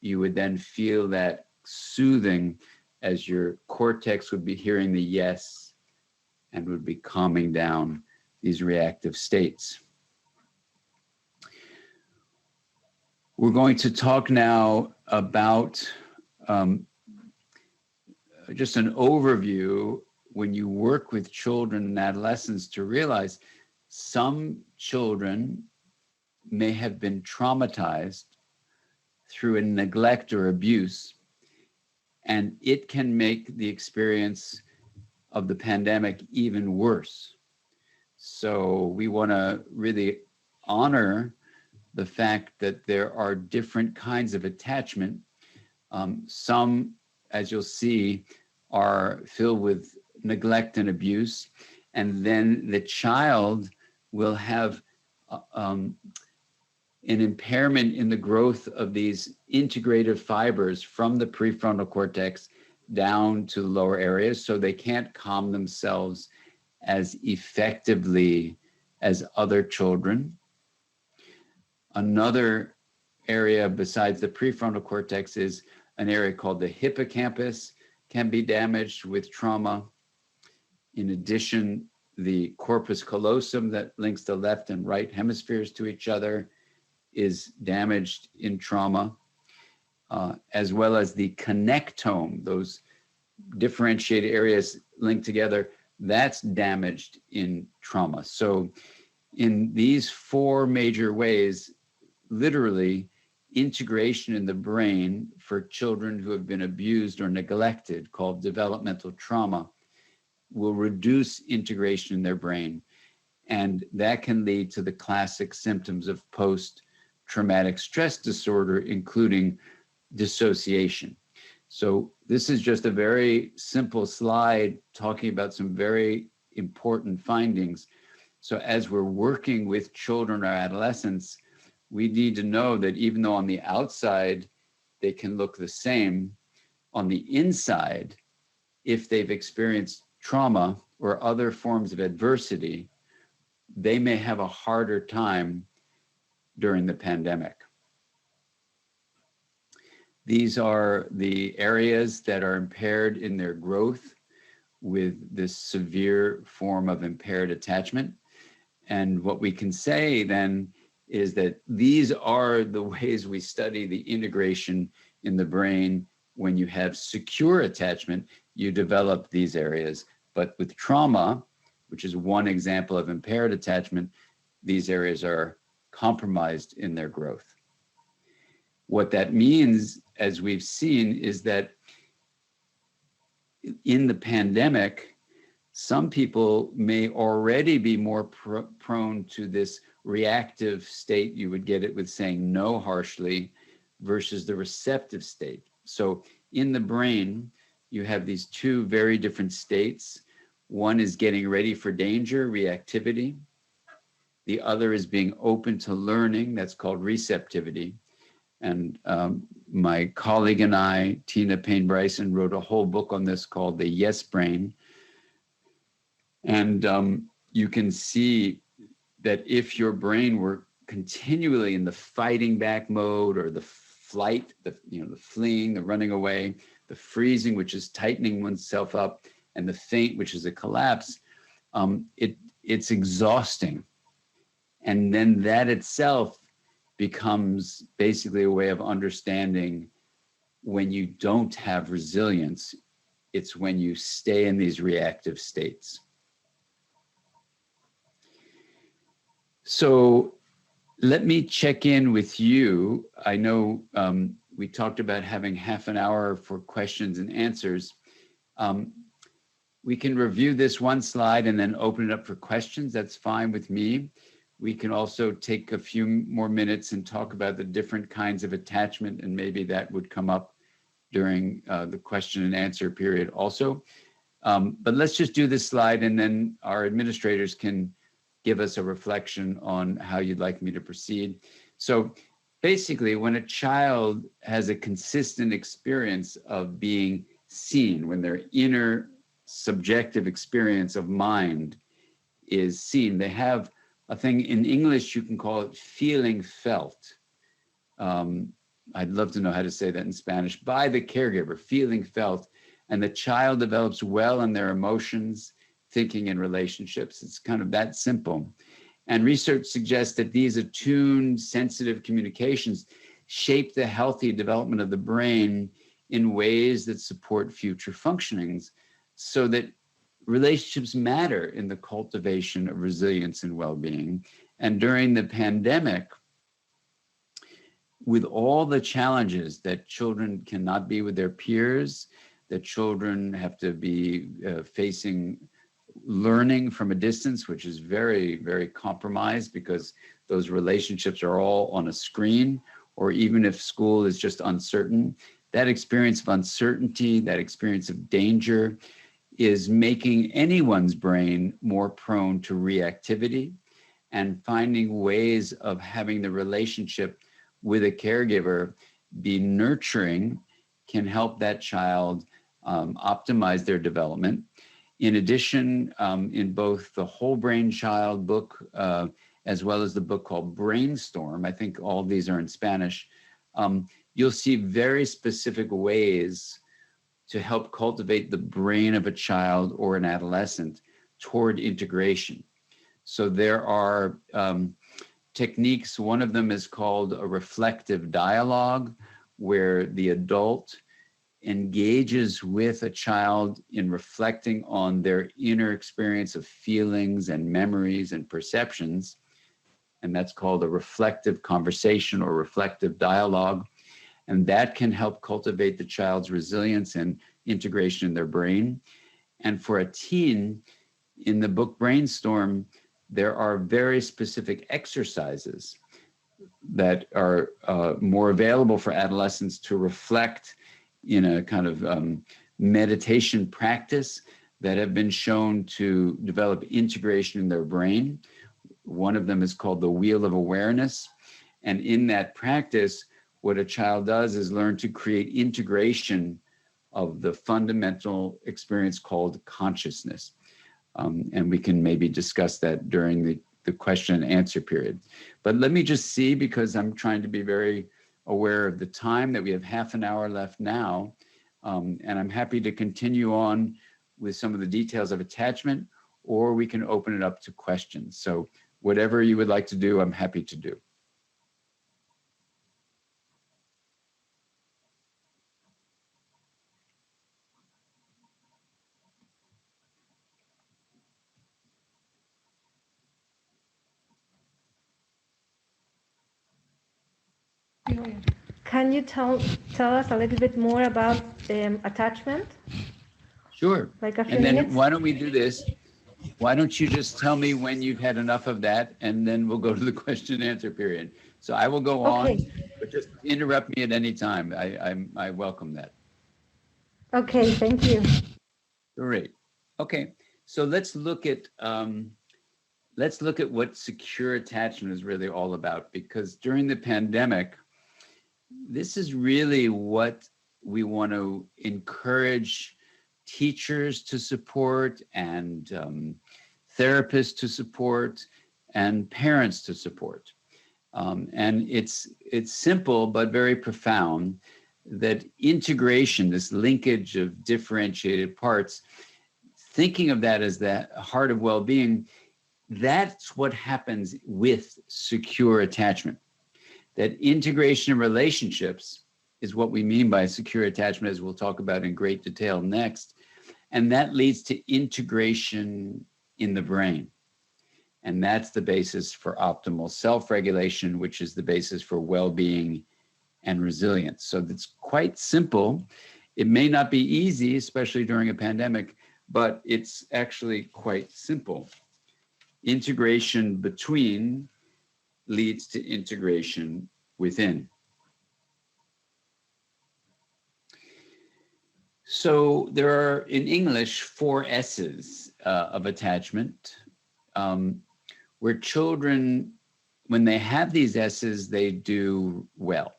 you would then feel that soothing as your cortex would be hearing the yes and would be calming down these reactive states. We're going to talk now about just an overview when you work with children and adolescents to realize some children may have been traumatized through a neglect or abuse, and it can make the experience of the pandemic even worse. So we want to really honor the fact that there are different kinds of attachment. Some, as you'll see, are filled with neglect and abuse, and then the child will have an impairment in the growth of these integrative fibers from the prefrontal cortex down to the lower areas, so they can't calm themselves as effectively as other children. Another area besides the prefrontal cortex is an area called the hippocampus, can be damaged with trauma. In addition, the corpus callosum that links the left and right hemispheres to each other is damaged in trauma, as well as the connectome, those differentiated areas linked together, that's damaged in trauma. So in these four major ways, literally, integration in the brain for children who have been abused or neglected, called developmental trauma, will reduce integration in their brain. And that can lead to the classic symptoms of post-traumatic stress disorder, including dissociation. So this is just a very simple slide talking about some very important findings. So as we're working with children or adolescents, we need to know that even though on the outside they can look the same, on the inside, if they've experienced trauma or other forms of adversity, they may have a harder time during the pandemic. These are the areas that are impaired in their growth with this severe form of impaired attachment. And what we can say then is that these are the ways we study the integration in the brain. When you have secure attachment, you develop these areas. But with trauma, which is one example of impaired attachment, these areas are compromised in their growth. What that means, as we've seen, is that in the pandemic, some people may already be more prone to this reactive state. You would get it with saying no harshly versus the receptive state. So in the brain, you have these two very different states. One is getting ready for danger, reactivity. The other is being open to learning, that's called receptivity. And my colleague and I, Tina Payne-Bryson, wrote a whole book on this called The Yes Brain. And you can see that if your brain were continually in the fighting back mode, or the flight, the fleeing, the running away, the freezing, which is tightening oneself up, and the faint, which is a collapse, it's exhausting. And then that itself becomes basically a way of understanding when you don't have resilience, it's when you stay in these reactive states. So let me check in with you. I know we talked about having half an hour for questions and answers. We can review this one slide and then open it up for questions. That's fine with me. We can also take a few more minutes and talk about the different kinds of attachment, and maybe that would come up during the question and answer period also. But let's just do this slide, and then our administrators can give us a reflection on how you'd like me to proceed. So basically, when a child has a consistent experience of being seen, when their inner subjective experience of mind is seen, they have a thing in English, you can call it feeling felt. I'd love to know how to say that in Spanish. By the caregiver, feeling felt. And the child develops well in their emotions, thinking, and relationships. It's kind of that simple. And research suggests that these attuned, sensitive communications shape the healthy development of the brain in ways that support future functionings, so that relationships matter in the cultivation of resilience and well-being. And during the pandemic, with all the challenges that children cannot be with their peers, that children have to be facing learning from a distance, which is very, very compromised because those relationships are all on a screen, or even if school is just uncertain, that experience of uncertainty, that experience of danger, is making anyone's brain more prone to reactivity, and finding ways of having the relationship with a caregiver be nurturing can help that child optimize their development. In addition, in both the Whole Brain Child book, as well as the book called Brainstorm, I think all of these are in Spanish, you'll see very specific ways to help cultivate the brain of a child or an adolescent toward integration. So there are techniques. One of them is called a reflective dialogue, where the adult engages with a child in reflecting on their inner experience of feelings and memories and perceptions. And that's called a reflective conversation or reflective dialogue. And that can help cultivate the child's resilience and integration in their brain. And for a teen, in the book Brainstorm, there are very specific exercises that are more available for adolescents to reflect in a kind of meditation practice that have been shown to develop integration in their brain. One of them is called the Wheel of Awareness. And in that practice, what a child does is learn to create integration of the fundamental experience called consciousness. And we can maybe discuss that during the question and answer period. But let me just see, because I'm trying to be very aware of the time, that we have half an hour left now. And I'm happy to continue on with some of the details of attachment, or we can open it up to questions. So whatever you would like to do, I'm happy to do. Can you tell us a little bit more about attachment? Sure. Like a few and then minutes? Why don't we do this? Why don't you just tell me when you've had enough of that, and then we'll go to the question and answer period. So I will go on, but just interrupt me at any time. I welcome that. Okay, thank you. Great. Okay, so let's look at what secure attachment is really all about, because during the pandemic, this is really what we want to encourage teachers to support, and therapists to support, and parents to support. And it's simple but very profound, that integration, this linkage of differentiated parts, thinking of that as the heart of well-being, that's what happens with secure attachment. That integration in relationships is what we mean by secure attachment, as we'll talk about in great detail next. And that leads to integration in the brain. And that's the basis for optimal self-regulation, which is the basis for well-being and resilience. So that's quite simple. It may not be easy, especially during a pandemic, but it's actually quite simple. Integration between leads to integration within. So there are, in English, 4 S's of attachment, where children, when they have these S's, they do well.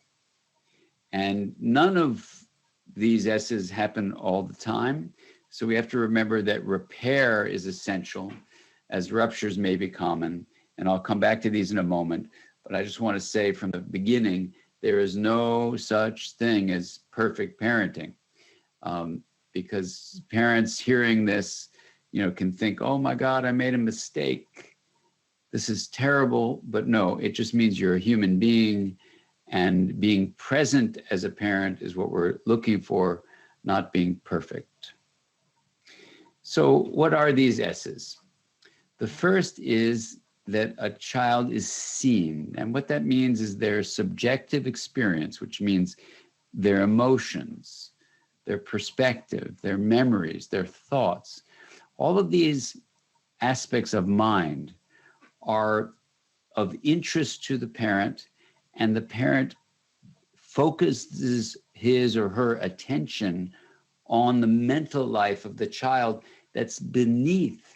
And none of these S's happen all the time. So we have to remember that repair is essential, as ruptures may be common. And I'll come back to these in a moment. But I just want to say from the beginning, there is no such thing as perfect parenting. Because parents hearing this, can think, oh my God, I made a mistake. This is terrible. But no, it just means you're a human being, and being present as a parent is what we're looking for, not being perfect. So what are these S's? The first is that a child is seen. And what that means is their subjective experience, which means their emotions, their perspective, their memories, their thoughts. All of these aspects of mind are of interest to the parent, and the parent focuses his or her attention on the mental life of the child that's beneath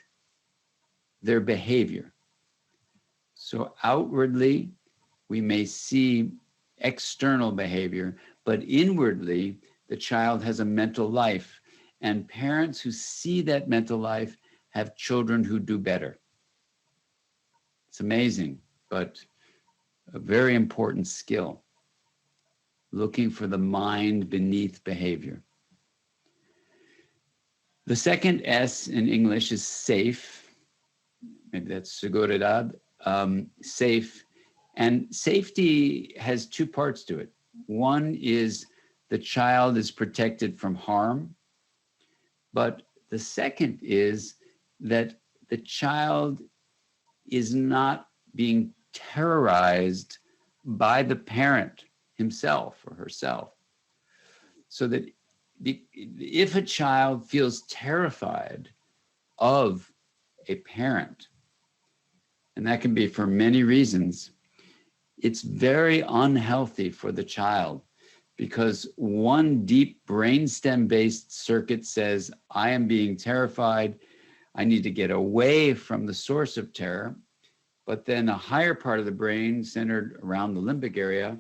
their behavior. So outwardly, we may see external behavior, but inwardly, the child has a mental life, and parents who see that mental life have children who do better. It's amazing, but a very important skill, looking for the mind beneath behavior. The second S in English is safe. Maybe that's seguridad, safe. And safety has 2 parts to it. One is the child is protected from harm, but the second is that the child is not being terrorized by the parent himself or herself. So that if a child feels terrified of a parent, and that can be for many reasons, it's very unhealthy for the child, because one deep brainstem-based circuit says, I am being terrified, I need to get away from the source of terror. But then a higher part of the brain, centered around the limbic area,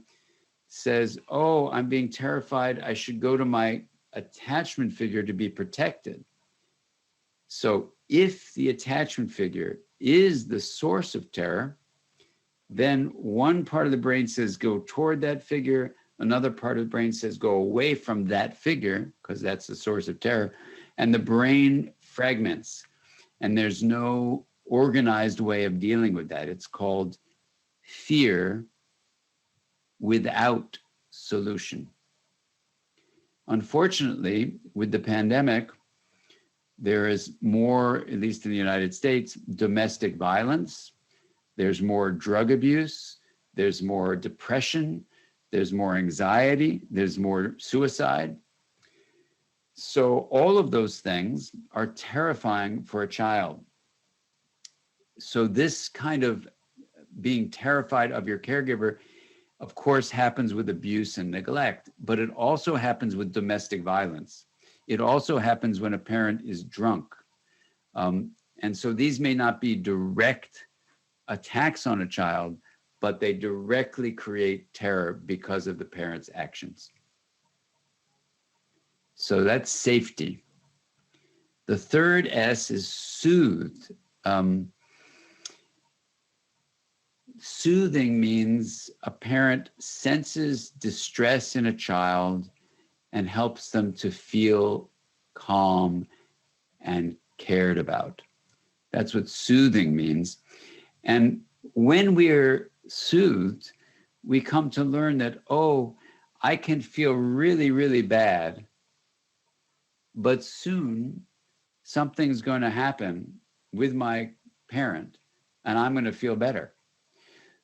says, oh, I'm being terrified, I should go to my attachment figure to be protected. So if the attachment figure is the source of terror, then one part of the brain says, go toward that figure, Another part of the brain says, go away from that figure, because that's the source of terror. And the brain fragments. And there's no organized way of dealing with that. It's called fear without solution. Unfortunately, with the pandemic, there is more, at least in the United States, domestic violence. There's more drug abuse. There's more depression. There's more anxiety. There's more suicide. So all of those things are terrifying for a child. So this kind of being terrified of your caregiver, of course, happens with abuse and neglect, but it also happens with domestic violence. It also happens when a parent is drunk. And so these may not be direct attacks on a child, but they directly create terror because of the parent's actions. So that's safety. The third S is soothed. Soothing means a parent senses distress in a child and helps them to feel calm and cared about. That's what soothing means. And when we're soothed, we come to learn that, oh, I can feel really, really bad, but soon something's going to happen with my parent and I'm going to feel better.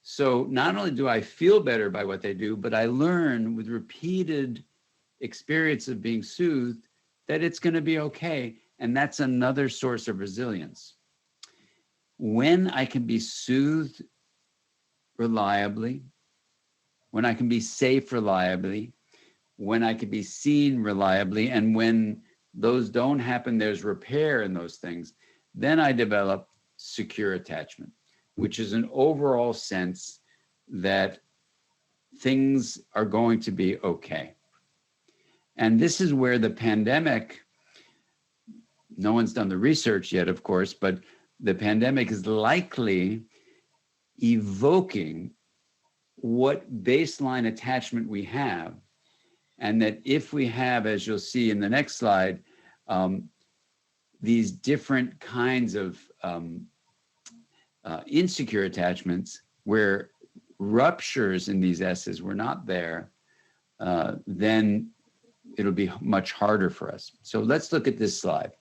So not only do I feel better by what they do, but I learn with repeated experience of being soothed that it's going to be okay. And that's another source of resilience. When I can be soothed reliably, when I can be safe reliably, when I can be seen reliably, and when those don't happen, there's repair in those things, then I develop secure attachment, which is an overall sense that things are going to be okay. And this is where the pandemic, no one's done the research yet, of course, but the pandemic is likely evoking what baseline attachment we have. And that if we have, as you'll see in the next slide, these different kinds of insecure attachments where ruptures in these S's were not there, then it'll be much harder for us. So let's look at this slide.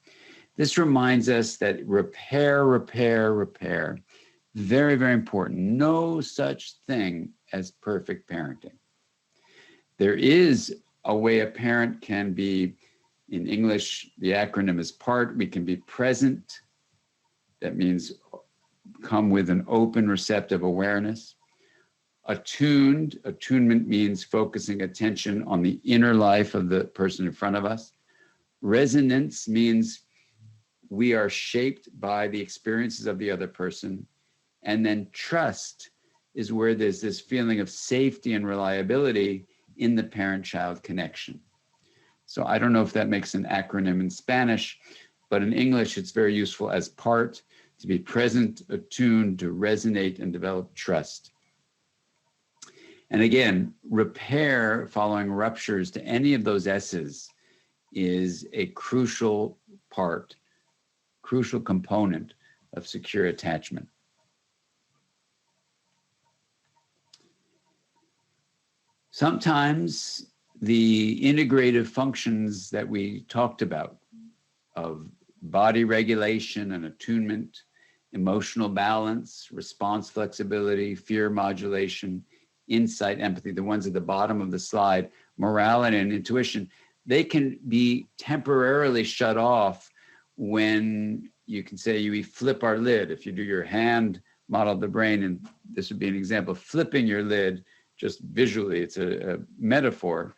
This reminds us that repair, very, very important. No such thing as perfect parenting. There is a way a parent can be, in English, the acronym is PART. We can be present. That means come with an open, receptive awareness. Attuned, attunement means focusing attention on the inner life of the person in front of us. Resonance means we are shaped by the experiences of the other person. And then trust is where there's this feeling of safety and reliability in the parent-child connection. So I don't know if that makes an acronym in Spanish, but in English, it's very useful as PART, to be present, attuned, to resonate, and develop trust. And again, repair following ruptures to any of those S's is a crucial part, crucial component of secure attachment. Sometimes the integrative functions that we talked about of body regulation and attunement, emotional balance, response flexibility, fear modulation, insight, empathy, the ones at the bottom of the slide, morality and intuition, they can be temporarily shut off when you can say you flip our lid. If you do your hand model of the brain, and this would be an example of flipping your lid, just visually, it's a metaphor,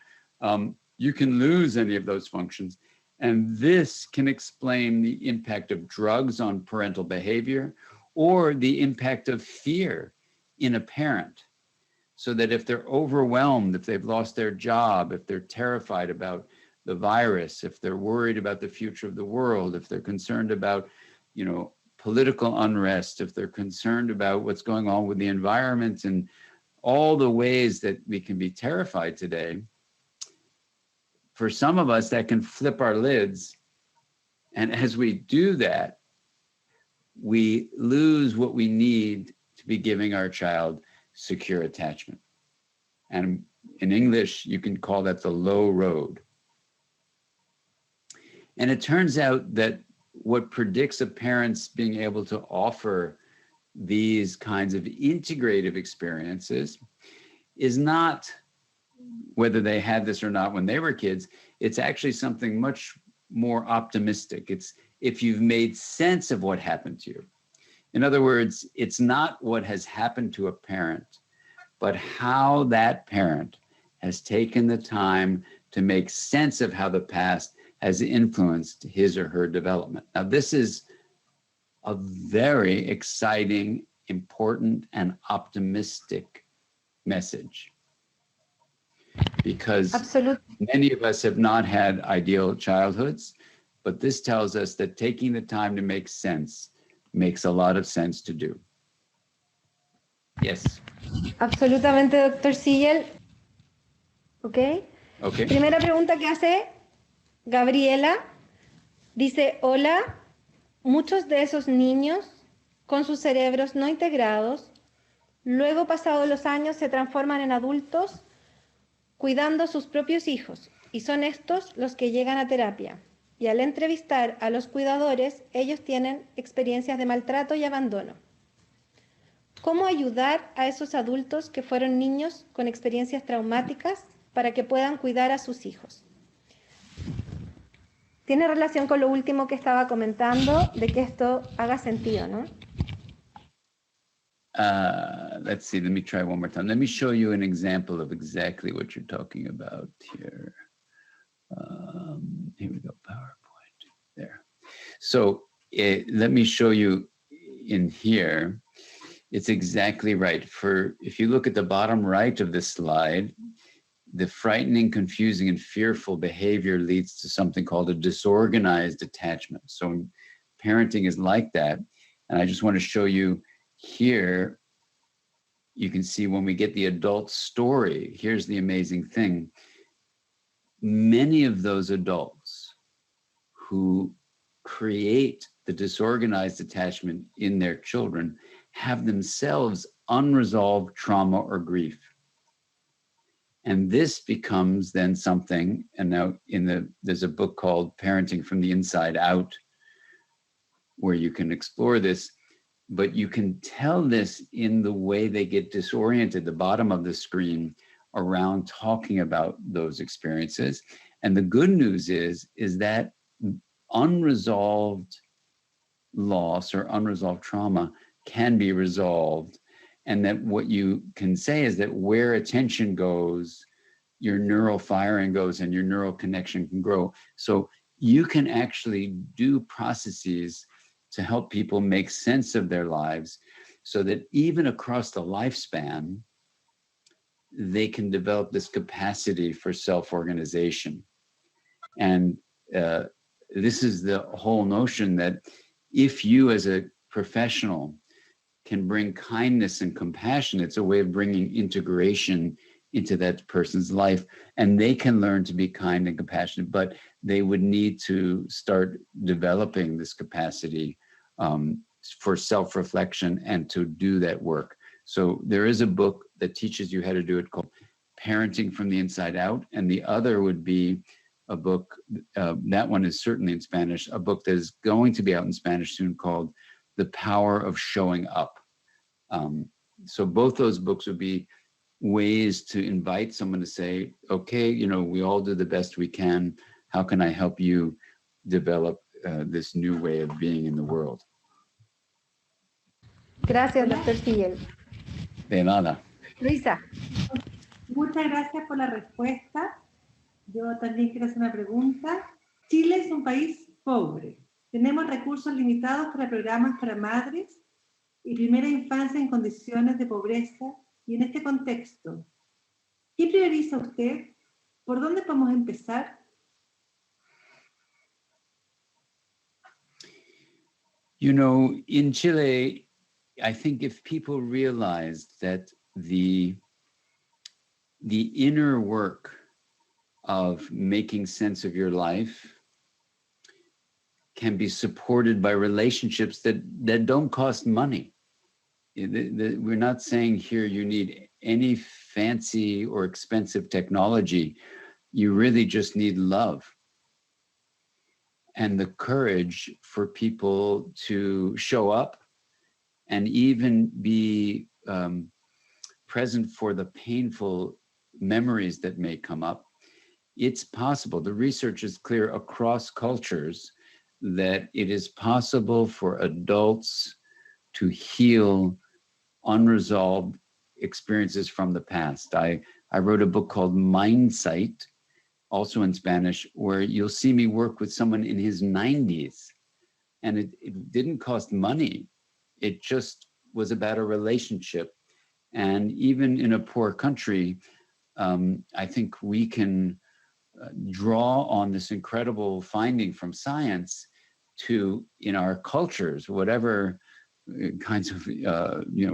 you can lose any of those functions. And this can explain the impact of drugs on parental behavior or the impact of fear in a parent. So that if they're overwhelmed, if they've lost their job, if they're terrified about the virus, if they're worried about the future of the world, if they're concerned about, political unrest, if they're concerned about what's going on with the environment and all the ways that we can be terrified today, for some of us that can flip our lids. And as we do that, we lose what we need to be giving our child secure attachment. And in English, you can call that the low road. And it turns out that what predicts a parent's being able to offer these kinds of integrative experiences is not whether they had this or not when they were kids. It's actually something much more optimistic. It's if you've made sense of what happened to you. In other words, it's not what has happened to a parent, but how that parent has taken the time to make sense of how the past has influenced his or her development. Now, this is a very exciting, important, and optimistic message, because many of us have not had ideal childhoods, but this tells us that taking the time to make sense makes a lot of sense to do. Yes. Absolutamente, doctor Siegel. Ok. Primera pregunta que hace Gabriela. Dice, hola, muchos de esos niños con sus cerebros no integrados, luego pasados los años se transforman en adultos cuidando a sus propios hijos, y son estos los que llegan a terapia. Y al entrevistar a los cuidadores, ellos tienen experiencias de maltrato y abandono. ¿Cómo ayudar a esos adultos que fueron niños con experiencias traumáticas para que puedan cuidar a sus hijos? Tiene relación con lo último que estaba comentando, de que esto haga sentido, ¿no? Let's see, let me try one more time. Let me show you an example of exactly what you're talking about here. Here we go, PowerPoint, there. So let me show you in here. It's exactly right. If you look at the bottom right of this slide, the frightening, confusing, and fearful behavior leads to something called a disorganized attachment. So parenting is like that. And I just want to show you here, you can see when we get the adult story, here's the amazing thing. Many of those adults who create the disorganized attachment in their children have themselves unresolved trauma or grief. And this becomes then something, and now there's a book called Parenting from the Inside Out, where you can explore this, but you can tell this in the way they get disoriented, the bottom of the screen, around talking about those experiences. And the good news is that unresolved loss or unresolved trauma can be resolved. And that what you can say is that where attention goes, your neural firing goes and your neural connection can grow. So you can actually do processes to help people make sense of their lives so that even across the lifespan, they can develop this capacity for self-organization. And this is the whole notion that if you as a professional can bring kindness and compassion, it's a way of bringing integration into that person's life, and they can learn to be kind and compassionate, but they would need to start developing this capacity for self-reflection and to do that work. So there is a book that teaches you how to do it called Parenting from the Inside Out, and the other would be a book, that one is certainly in Spanish, a book that is going to be out in Spanish soon called The Power of Showing Up. So both those books would be ways to invite someone to say, okay, we all do the best we can. How can I help you develop this new way of being in the world? Gracias, Dr. Siegel. De nada. Luisa. Muchas gracias por la respuesta. Yo también quiero hacer una pregunta. Chile es un país pobre. Tenemos recursos limitados para programas para madres y primera infancia en condiciones de pobreza, y en este contexto, ¿qué prioriza usted? ¿Por dónde podemos empezar? In Chile, I think if people realized that the the inner work of making sense of your life can be supported by relationships that don't cost money. We're not saying here you need any fancy or expensive technology. You really just need love and the courage for people to show up and even be present for the painful memories that may come up. It's possible. The research is clear across cultures that it is possible for adults to heal unresolved experiences from the past. I wrote a book called Mindsight, also in Spanish, where you'll see me work with someone in his 90s. And it didn't cost money. It just was about a relationship. And even in a poor country, I think we can draw on this incredible finding from science to, in our cultures, whatever kinds of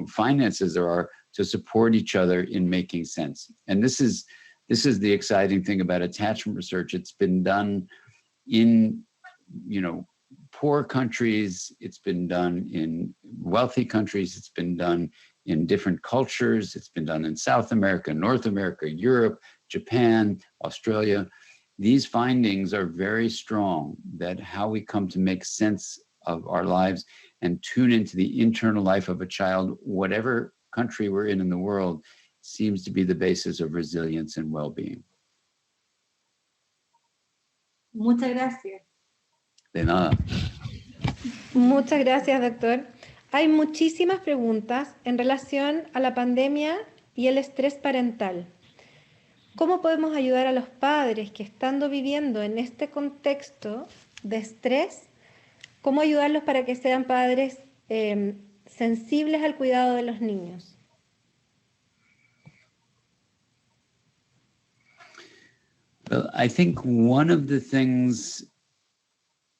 finances there are, to support each other in making sense. And this is the exciting thing about attachment research. It's been done in poor countries, it's been done in wealthy countries, it's been done in different cultures, it's been done in South America, North America, Europe, Japan, Australia. These findings are very strong that how we come to make sense of our lives and tune into the internal life of a child, whatever country we're in the world, seems to be the basis of resilience and well-being. Muchas gracias. De nada. Muchas gracias, doctor. Hay muchísimas preguntas en relación a la pandemia y el estrés parental. ¿Cómo podemos ayudar a los padres que estando viviendo en este contexto de estrés, cómo ayudarlos para que sean padres sensibles al cuidado de los niños? Well, I think one of the things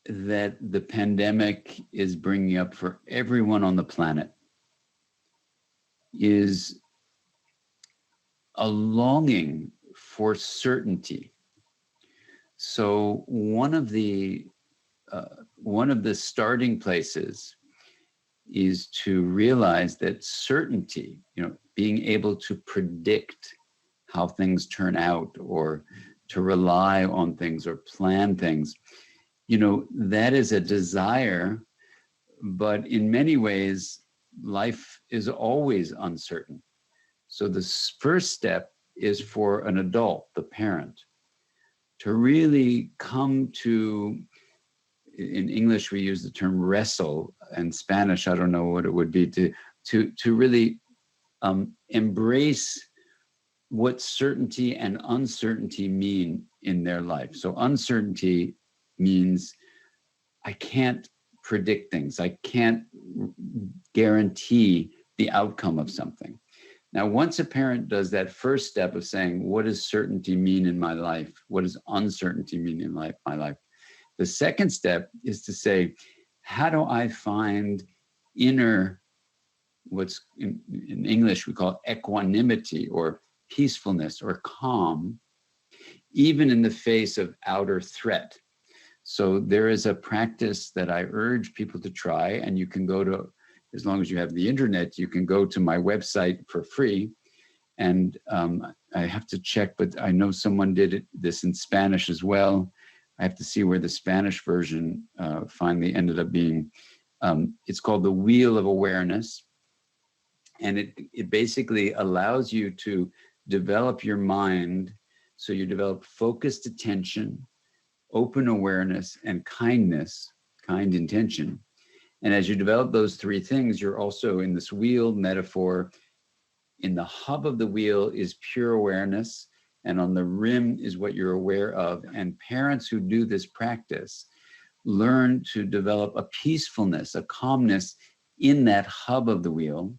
that the pandemic is bringing up for everyone on the planet is a longing for certainty. So one of the starting places is to realize that certainty, being able to predict how things turn out or to rely on things or plan things, that is a desire, but in many ways, life is always uncertain. So the first step is for an adult, the parent, to really come to, in English, we use the term wrestle, and Spanish, I don't know what it would be, to really embrace what certainty and uncertainty mean in their life. So uncertainty means I can't predict things. I can't guarantee the outcome of something. Now, once a parent does that first step of saying, what does certainty mean in my life? What does uncertainty mean in my life? The second step is to say, how do I find inner, what's in English we call equanimity or peacefulness or calm, even in the face of outer threat? So there is a practice that I urge people to try, and you can go to, as long as you have the internet, you can go to my website for free. And I have to check, but I know someone did this in Spanish as well. I have to see where the Spanish version finally ended up being. It's called the Wheel of Awareness. And it basically allows you to develop your mind. So you develop focused attention, open awareness, and kindness, kind intention. And as you develop those three things, you're also in this wheel metaphor. In the hub of the wheel is pure awareness, and on the rim is what you're aware of. And parents who do this practice learn to develop a peacefulness, a calmness in that hub of the wheel,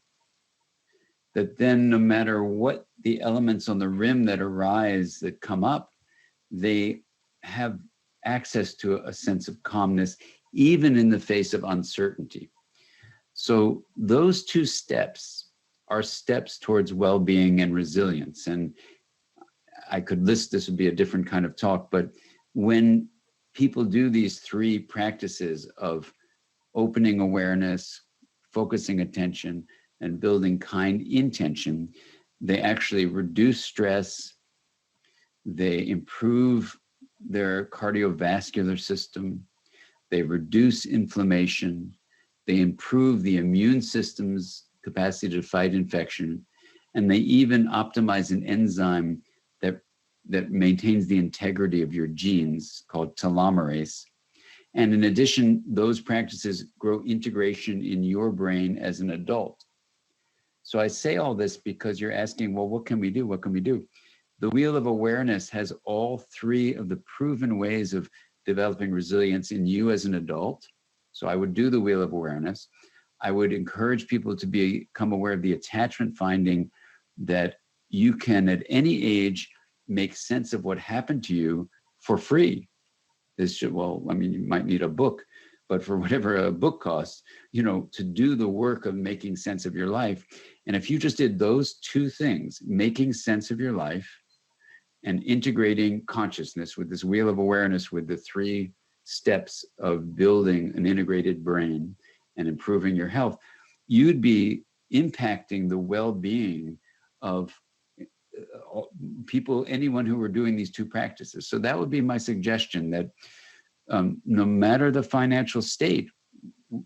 that then no matter what the elements on the rim that arise, that come up, they have access to a sense of calmness, even in the face of uncertainty. So those two steps are steps towards well-being and resilience. And I could list, this would be a different kind of talk, but when people do these three practices of opening awareness, focusing attention, and building kind intention, they actually reduce stress, they improve their cardiovascular system, they reduce inflammation, they improve the immune system's capacity to fight infection, and they even optimize an enzyme that maintains the integrity of your genes called telomerase. And in addition, those practices grow integration in your brain as an adult. So I say all this because you're asking, well, what can we do? What can we do? The Wheel of Awareness has all three of the proven ways of developing resilience in you as an adult. So I would do the Wheel of Awareness. I would encourage people to become aware of the attachment finding that you can at any age make sense of what happened to you for free. This should, well, I mean, you might need a book, but for whatever a book costs, you know, to do the work of making sense of your life. And if you just did those two things, making sense of your life and integrating consciousness with this Wheel of Awareness, with the three steps of building an integrated brain and improving your health, you'd be impacting the well-being of people, anyone who were doing these two practices. So that would be my suggestion, that no matter the financial state,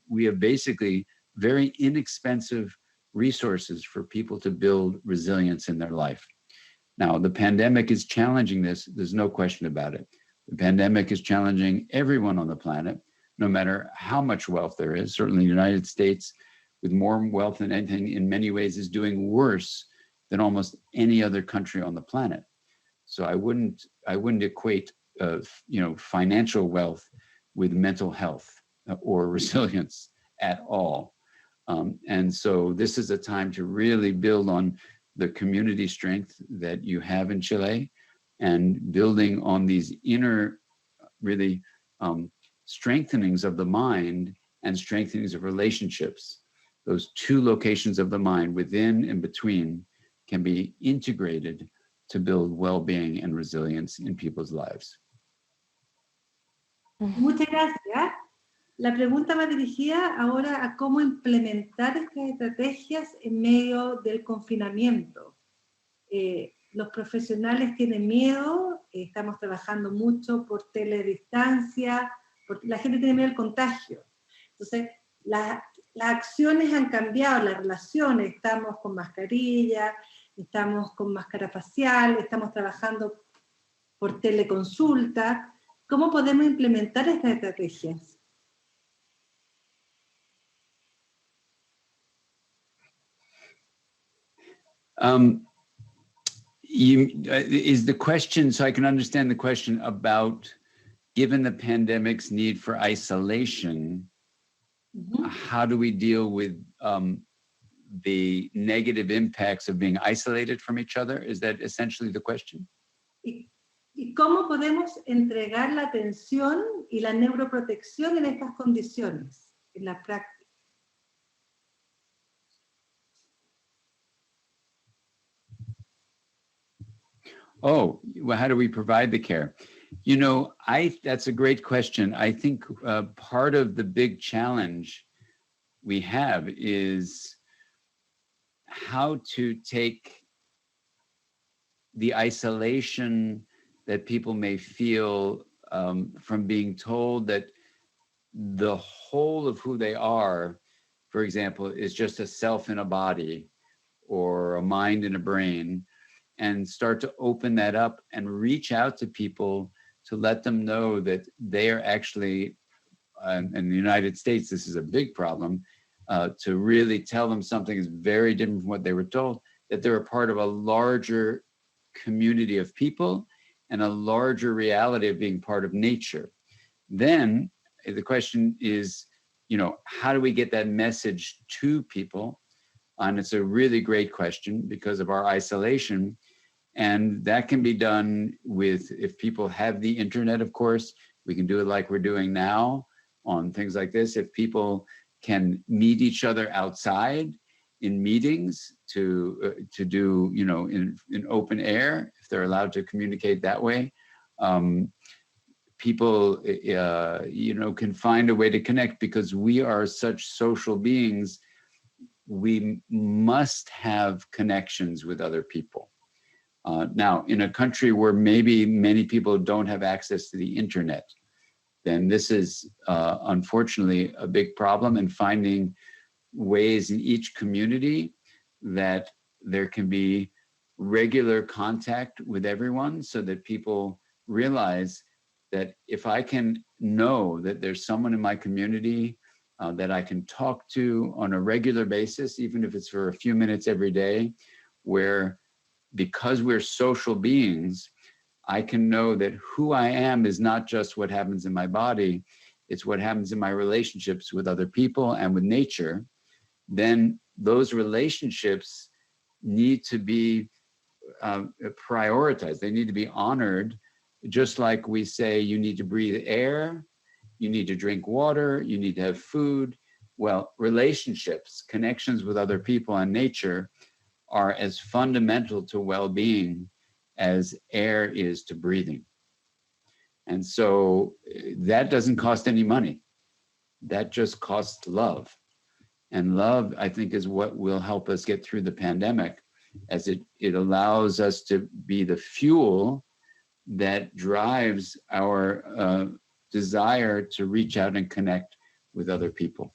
we have basically very inexpensive resources for people to build resilience in their life. Now, the pandemic is challenging this. There's no question about it. The pandemic is challenging everyone on the planet, no matter how much wealth there is. Certainly the United States, with more wealth than anything, in many ways is doing worse than almost any other country on the planet. So I wouldn't equate financial wealth with mental health or resilience at all. And so this is a time to really build on the community strength that you have in Chile, and building on these inner, really strengthenings of the mind and strengthenings of relationships. Those two locations of the mind, within and between, can be integrated to build well-being and resilience in people's lives. Muchas gracias. La pregunta va dirigida ahora a cómo implementar estas estrategias en medio del confinamiento. Los profesionales tienen miedo, estamos trabajando mucho por teledistancia, porque la gente tiene miedo al contagio. Entonces, las acciones han cambiado, las relaciones, estamos con mascarilla, estamos con máscara facial, estamos trabajando por teleconsulta. ¿Cómo podemos implementar estas estrategias? Is the question, so I can understand the question about, given the pandemic's need for isolation, how do we deal with the negative impacts of being isolated from each other? Is that essentially the question? ¿Y cómo podemos entregar la atención y la neuroprotección en estas condiciones, en la práctica? Oh, well, how do we provide the care? You know, that's a great question. I think part of the big challenge we have is how to take the isolation that people may feel from being told that the whole of who they are, for example, is just a self in a body or a mind in a brain, and start to open that up and reach out to people to let them know that they are actually, in the United States, this is a big problem, to really tell them something is very different from what they were told, that they're a part of a larger community of people and a larger reality of being part of nature. Then the question is, how do we get that message to people? And it's a really great question because of our isolation. And that can be done with, if people have the internet, of course, we can do it like we're doing now on things like this. If people can meet each other outside in meetings to do, in open air, if they're allowed to communicate that way. People, can find a way to connect because we are such social beings. We must have connections with other people. Now, in a country where maybe many people don't have access to the internet, then this is unfortunately a big problem, and finding ways in each community that there can be regular contact with everyone so that people realize that if I can know that there's someone in my community that I can talk to on a regular basis, even if it's for a few minutes every day, where because we're social beings, I can know that who I am is not just what happens in my body, it's what happens in my relationships with other people and with nature. Then those relationships need to be prioritized. They need to be honored, just like we say you need to breathe air, you need to drink water, you need to have food. Well, relationships, connections with other people and nature are as fundamental to well-being as air is to breathing. And so that doesn't cost any money. That just costs love. And love, I think, is what will help us get through the pandemic, as it allows us to be the fuel that drives our desire to reach out and connect with other people.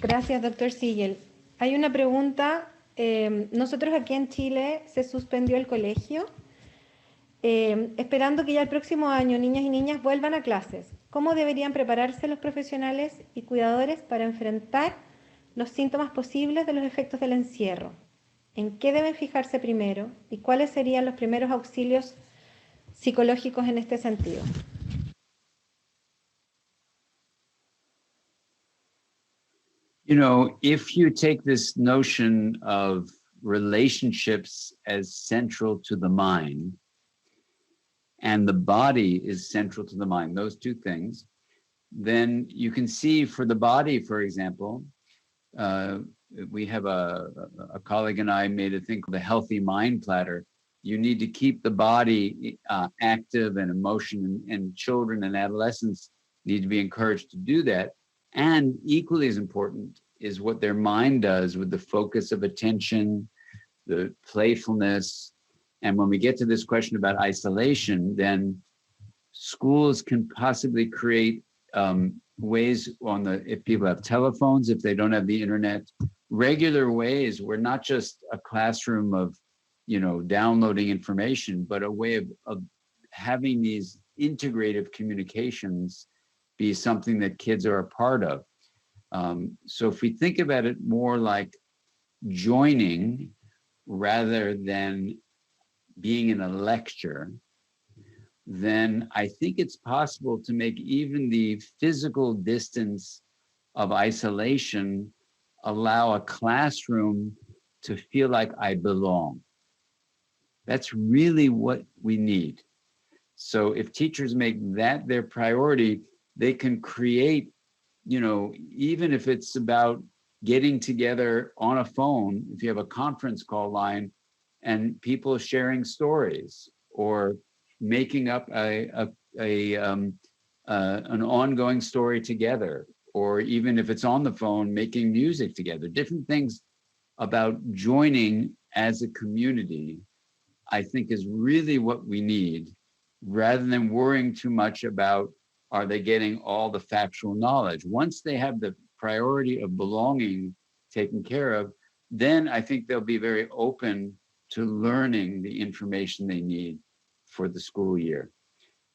Gracias, doctor Siegel. Hay una pregunta. Nosotros aquí en Chile se suspendió el colegio, esperando que ya el próximo año niñas y niñas vuelvan a clases. ¿Cómo deberían prepararse los profesionales y cuidadores para enfrentar los síntomas posibles de los efectos del encierro? ¿En qué deben fijarse primero? ¿Y cuáles serían los primeros auxilios psicológicos en este sentido? If you take this notion of relationships as central to the mind, and the body is central to the mind, those two things, then you can see for the body, for example, we have a colleague and I made a thing called the healthy mind platter. You need to keep the body active and emotion, and children and adolescents need to be encouraged to do that. And equally as important is what their mind does with the focus of attention, the playfulness. And when we get to this question about isolation, then schools can possibly create ways if people have telephones, if they don't have the internet, regular ways where not just a classroom of, downloading information, but a way of having these integrative communications be something that kids are a part of. So if we think about it more like joining rather than being in a lecture, then I think it's possible to make even the physical distance of isolation allow a classroom to feel like I belong. That's really what we need. So if teachers make that their priority, they can create, even if it's about getting together on a phone, if you have a conference call line and people sharing stories, or making up an ongoing story together, or even if it's on the phone, making music together, different things about joining as a community, I think is really what we need, rather than worrying too much about, are they getting all the factual knowledge? Once they have the priority of belonging taken care of, then I think they'll be very open to learning the information they need for the school year.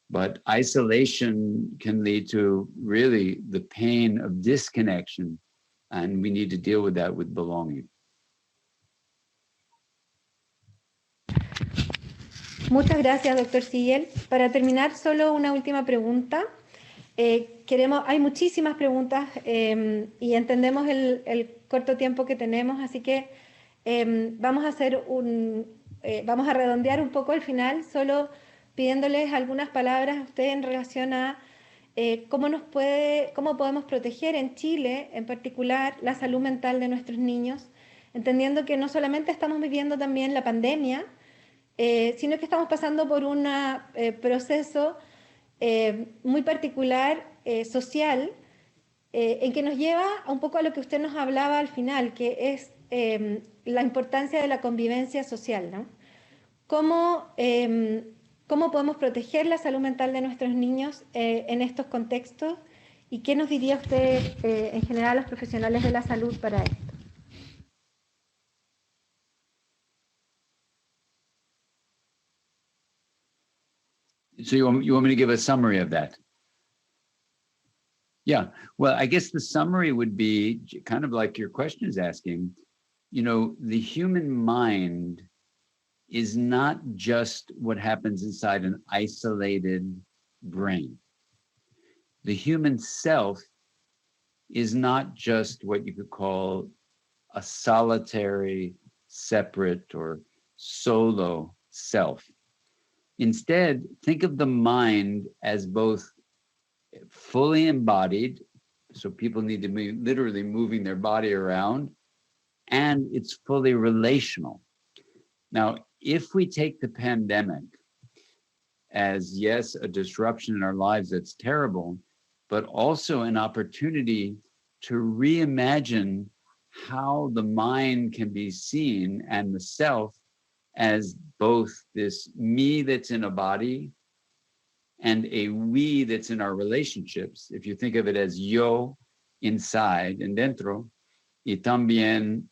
But isolation can lead to really the pain of disconnection, and we need to deal with that with belonging. Muchas gracias, doctor Siegel. Para terminar, solo una última pregunta. Hay muchísimas preguntas y entendemos el corto tiempo que tenemos, así que vamos a redondear un poco el final, solo pidiéndoles algunas palabras a ustedes en relación a cómo podemos proteger en Chile, en particular, la salud mental de nuestros niños, entendiendo que no solamente estamos viviendo también la pandemia, sino que estamos pasando por un proceso muy particular, social, en que nos lleva un poco a lo que usted nos hablaba al final, que es la importancia de la convivencia social, ¿no? ¿Cómo podemos proteger la salud mental de nuestros niños en estos contextos? ¿Y qué nos diría usted en general a los profesionales de la salud para esto? So you want me to give a summary of that? Yeah, well, I guess the summary would be kind of like your question is asking, you know, the human mind is not just what happens inside an isolated brain. The human self is not just what you could call a solitary, separate, or solo self. Instead, think of the mind as both fully embodied, so people need to be literally moving their body around, and it's fully relational. Now, if we take the pandemic as, yes, a disruption in our lives that's terrible, but also an opportunity to reimagine how the mind can be seen and the self as both this me that's in a body and a we that's in our relationships. If you think of it as yo inside and dentro, y también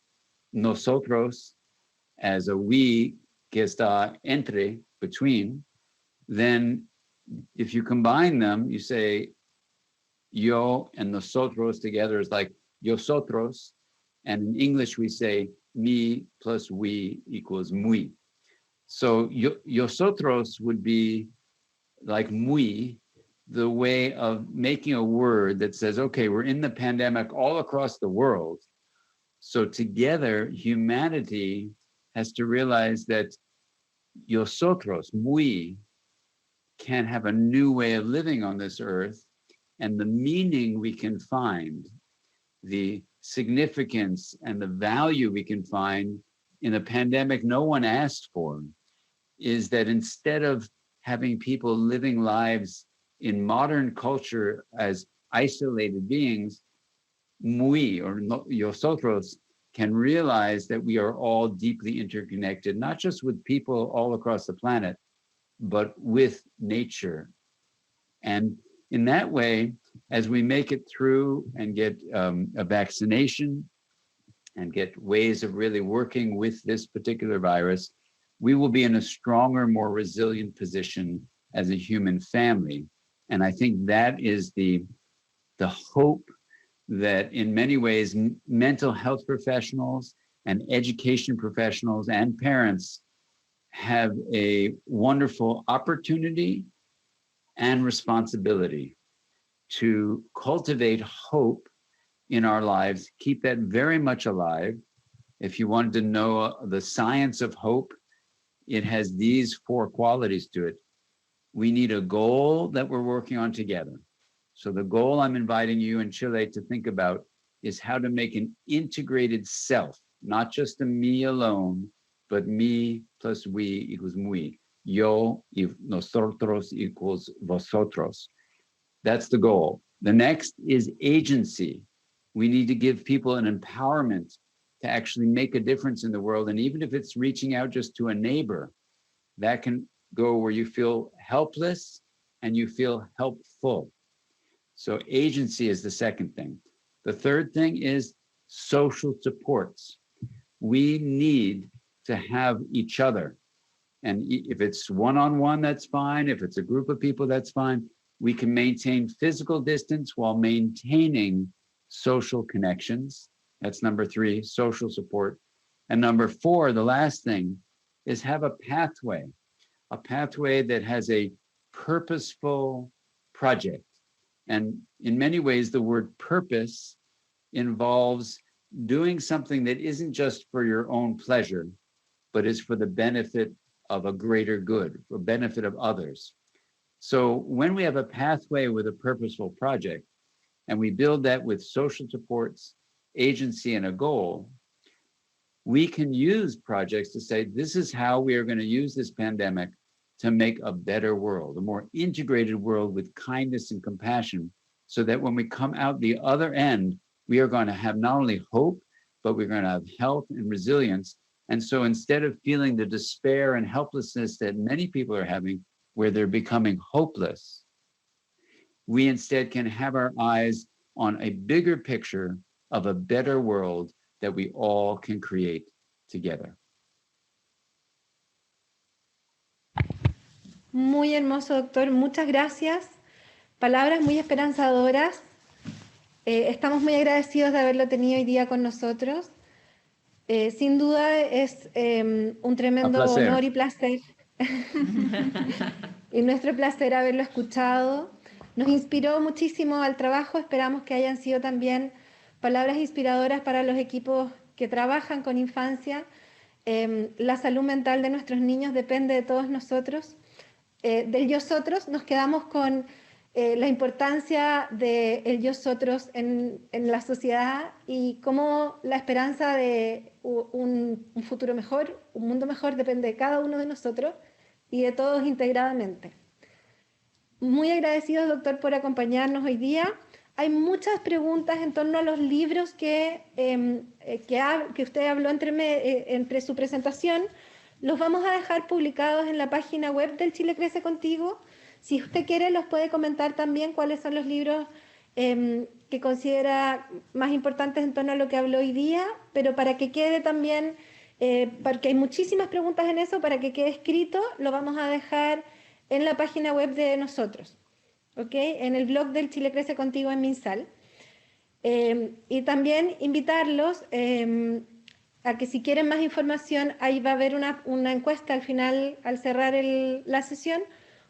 nosotros as a we que está entre, between, then if you combine them, you say yo and nosotros together is like yosotros, and in English we say me plus we equals muy. So yosotros would be like muy, the way of making a word that says, okay, we're in the pandemic all across the world. So together, humanity has to realize that yosotros, muy, can have a new way of living on this earth, and the meaning we can find, the significance and the value we can find in a pandemic no one asked for, is that instead of having people living lives in modern culture as isolated beings, muy or nosotros can realize that we are all deeply interconnected, not just with people all across the planet, but with nature. And in that way, as we make it through and get a vaccination and get ways of really working with this particular virus, we will be in a stronger, more resilient position as a human family. And I think that is the hope that in many ways mental health professionals and education professionals and parents have a wonderful opportunity and responsibility to cultivate hope in our lives, keep that very much alive. If you wanted to know the science of hope, it has these 4 qualities to it. We need a goal that we're working on together. So the goal I'm inviting you in Chile to think about is how to make an integrated self, not just a me alone, but me plus we equals muy. Yo y nosotros equals vosotros. That's the goal. The next is agency. We need to give people an empowerment to actually make a difference in the world. And even if it's reaching out just to a neighbor, that can go where you feel helpless and you feel helpful. So agency is the second thing. The third thing is social supports. We need to have each other. And if it's one-on-one, that's fine. If it's a group of people, that's fine. We can maintain physical distance while maintaining social connections. That's number 3, social support. And number 4, the last thing, is have a pathway that has a purposeful project. And in many ways, the word purpose involves doing something that isn't just for your own pleasure, but is for the benefit of a greater good, for benefit of others. So when we have a pathway with a purposeful project, and we build that with social supports, agency, and a goal, we can use projects to say, this is how we are going to use this pandemic to make a better world, a more integrated world with kindness and compassion, so that when we come out the other end, we are going to have not only hope, but we're going to have health and resilience. And so instead of feeling the despair and helplessness that many people are having, where they're becoming hopeless, we instead can have our eyes on a bigger picture of a better world that we all can create together. Muy hermoso, doctor. Muchas gracias. Palabras muy esperanzadoras. Estamos muy agradecidos de haberlo tenido hoy día con nosotros. Sin duda es un tremendo honor y placer. Y nuestro placer haberlo escuchado. Nos inspiró muchísimo al trabajo. Esperamos que hayan sido también palabras inspiradoras para los equipos que trabajan con infancia. La salud mental de nuestros niños depende de todos nosotros. Del yo-otros nos quedamos con la importancia del yo-otros en la sociedad y cómo la esperanza de un futuro mejor, un mundo mejor, depende de cada uno de nosotros y de todos integradamente. Muy agradecidos, doctor, por acompañarnos hoy día. Hay muchas preguntas en torno a los libros que usted habló entre su presentación. Los vamos a dejar publicados en la página web del Chile Crece Contigo. Si usted quiere, los puede comentar también cuáles son los libros que considera más importantes en torno a lo que habló hoy día, pero para que quede también, porque hay muchísimas preguntas en eso, para que quede escrito, lo vamos a dejar en la página web de nosotros, ¿ok? En el blog del Chile Crece Contigo en MinSal. Y también invitarlos a que si quieren más información, ahí va a haber una encuesta al final, al cerrar la sesión,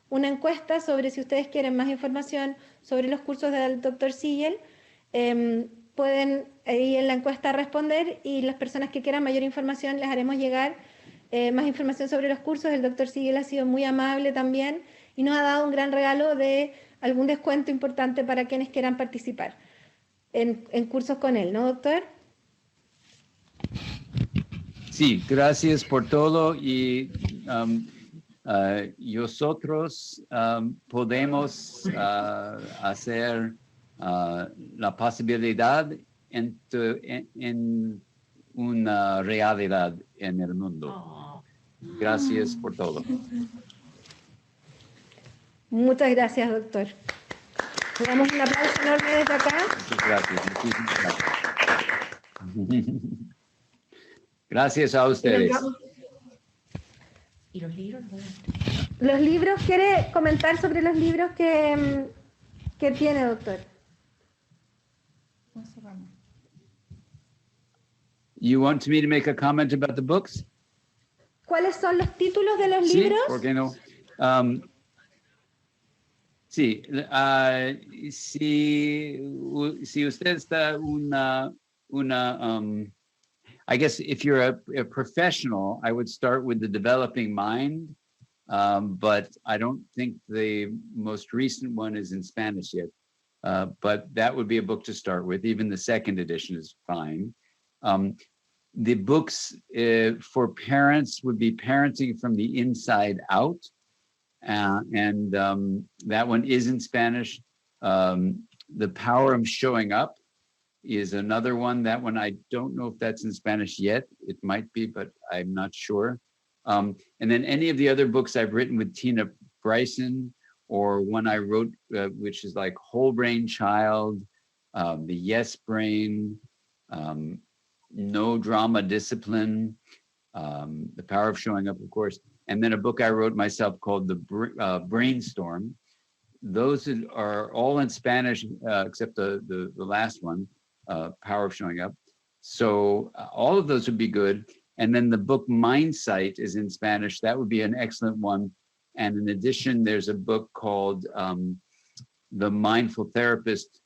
una encuesta sobre si ustedes quieren más información sobre los cursos del Dr. Siegel. Pueden ahí en la encuesta responder y las personas que quieran mayor información les haremos llegar más información sobre los cursos. El Dr. Siegel ha sido muy amable también y nos ha dado un gran regalo de algún descuento importante para quienes quieran participar en cursos con él, ¿no, doctor? Sí, gracias por todo y nosotros podemos hacer la posibilidad en una realidad en el mundo. Gracias por todo. Muchas gracias, doctor. Le damos un aplauso enorme desde acá. Muchas gracias. Muchísimas gracias. Gracias a ustedes. ¿Y los libros? Los libros, ¿quiere comentar sobre los libros que tiene, doctor? You want me to make a comment about the books? ¿Cuáles son los títulos de los Sí, libros? ¿por qué no? Sí, si usted está I guess if you're a professional, I would start with The Developing Mind, but I don't think the most recent one is in Spanish yet. But that would be a book to start with. Even the second edition is fine. The books for parents would be Parenting from the Inside Out. And that one is in Spanish. The Power of Showing Up is another one. That one, I don't know if that's in Spanish yet. It might be, but I'm not sure. And then any of the other books I've written with Tina Bryson, or one I wrote, which is like Whole Brain Child, The Yes Brain, No Drama Discipline, The Power of Showing Up, of course. And then a book I wrote myself called The Brainstorm. Those are all in Spanish, except the last one, Power of Showing Up. So all of those would be good. And then the book Mindsight is in Spanish. That would be an excellent one. And in addition, there's a book called The Mindful Therapist,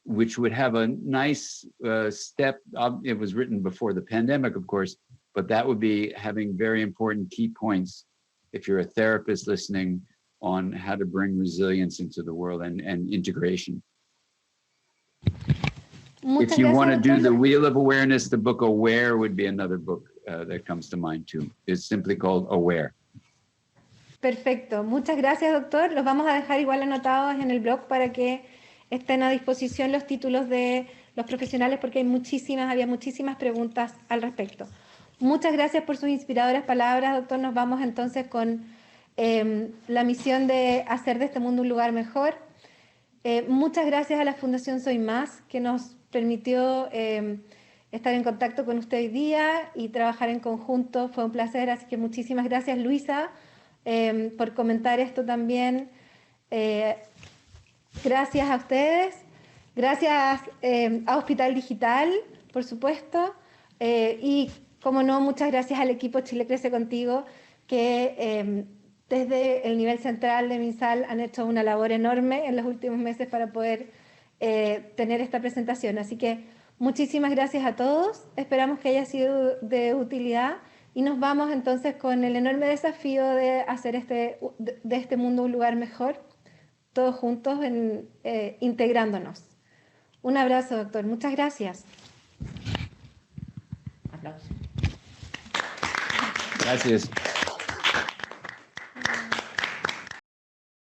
which would have a nice step. It was written before the pandemic, of course, but that would be having very important key points if you're a therapist listening on how to bring resilience into the world and integration. Muchas If you want to gracias, do the doctor. Wheel of Awareness, the book Aware would be another book that comes to mind too. It's simply called Aware. Perfecto, muchas gracias, doctor. Los vamos a dejar igual anotados en el blog para que estén a disposición los títulos de los profesionales, porque había muchísimas preguntas al respecto. Muchas gracias por sus inspiradoras palabras, doctor. Nos vamos entonces con la misión de hacer de este mundo un lugar mejor. Muchas gracias a la Fundación Soy Más, que nos permitió estar en contacto con usted hoy día y trabajar en conjunto. Fue un placer, así que muchísimas gracias, Luisa, por comentar esto también. Gracias a ustedes. Gracias a Hospital Digital, por supuesto. Y, como no, muchas gracias al equipo Chile Crece Contigo, que desde el nivel central de MinSal han hecho una labor enorme en los últimos meses para poder tener esta presentación. Así que muchísimas gracias a todos. Esperamos que haya sido de utilidad y nos vamos entonces con el enorme desafío de hacer de este mundo un lugar mejor, todos juntos, integrándonos. Un abrazo, doctor. Muchas gracias. Aplausos. Gracias.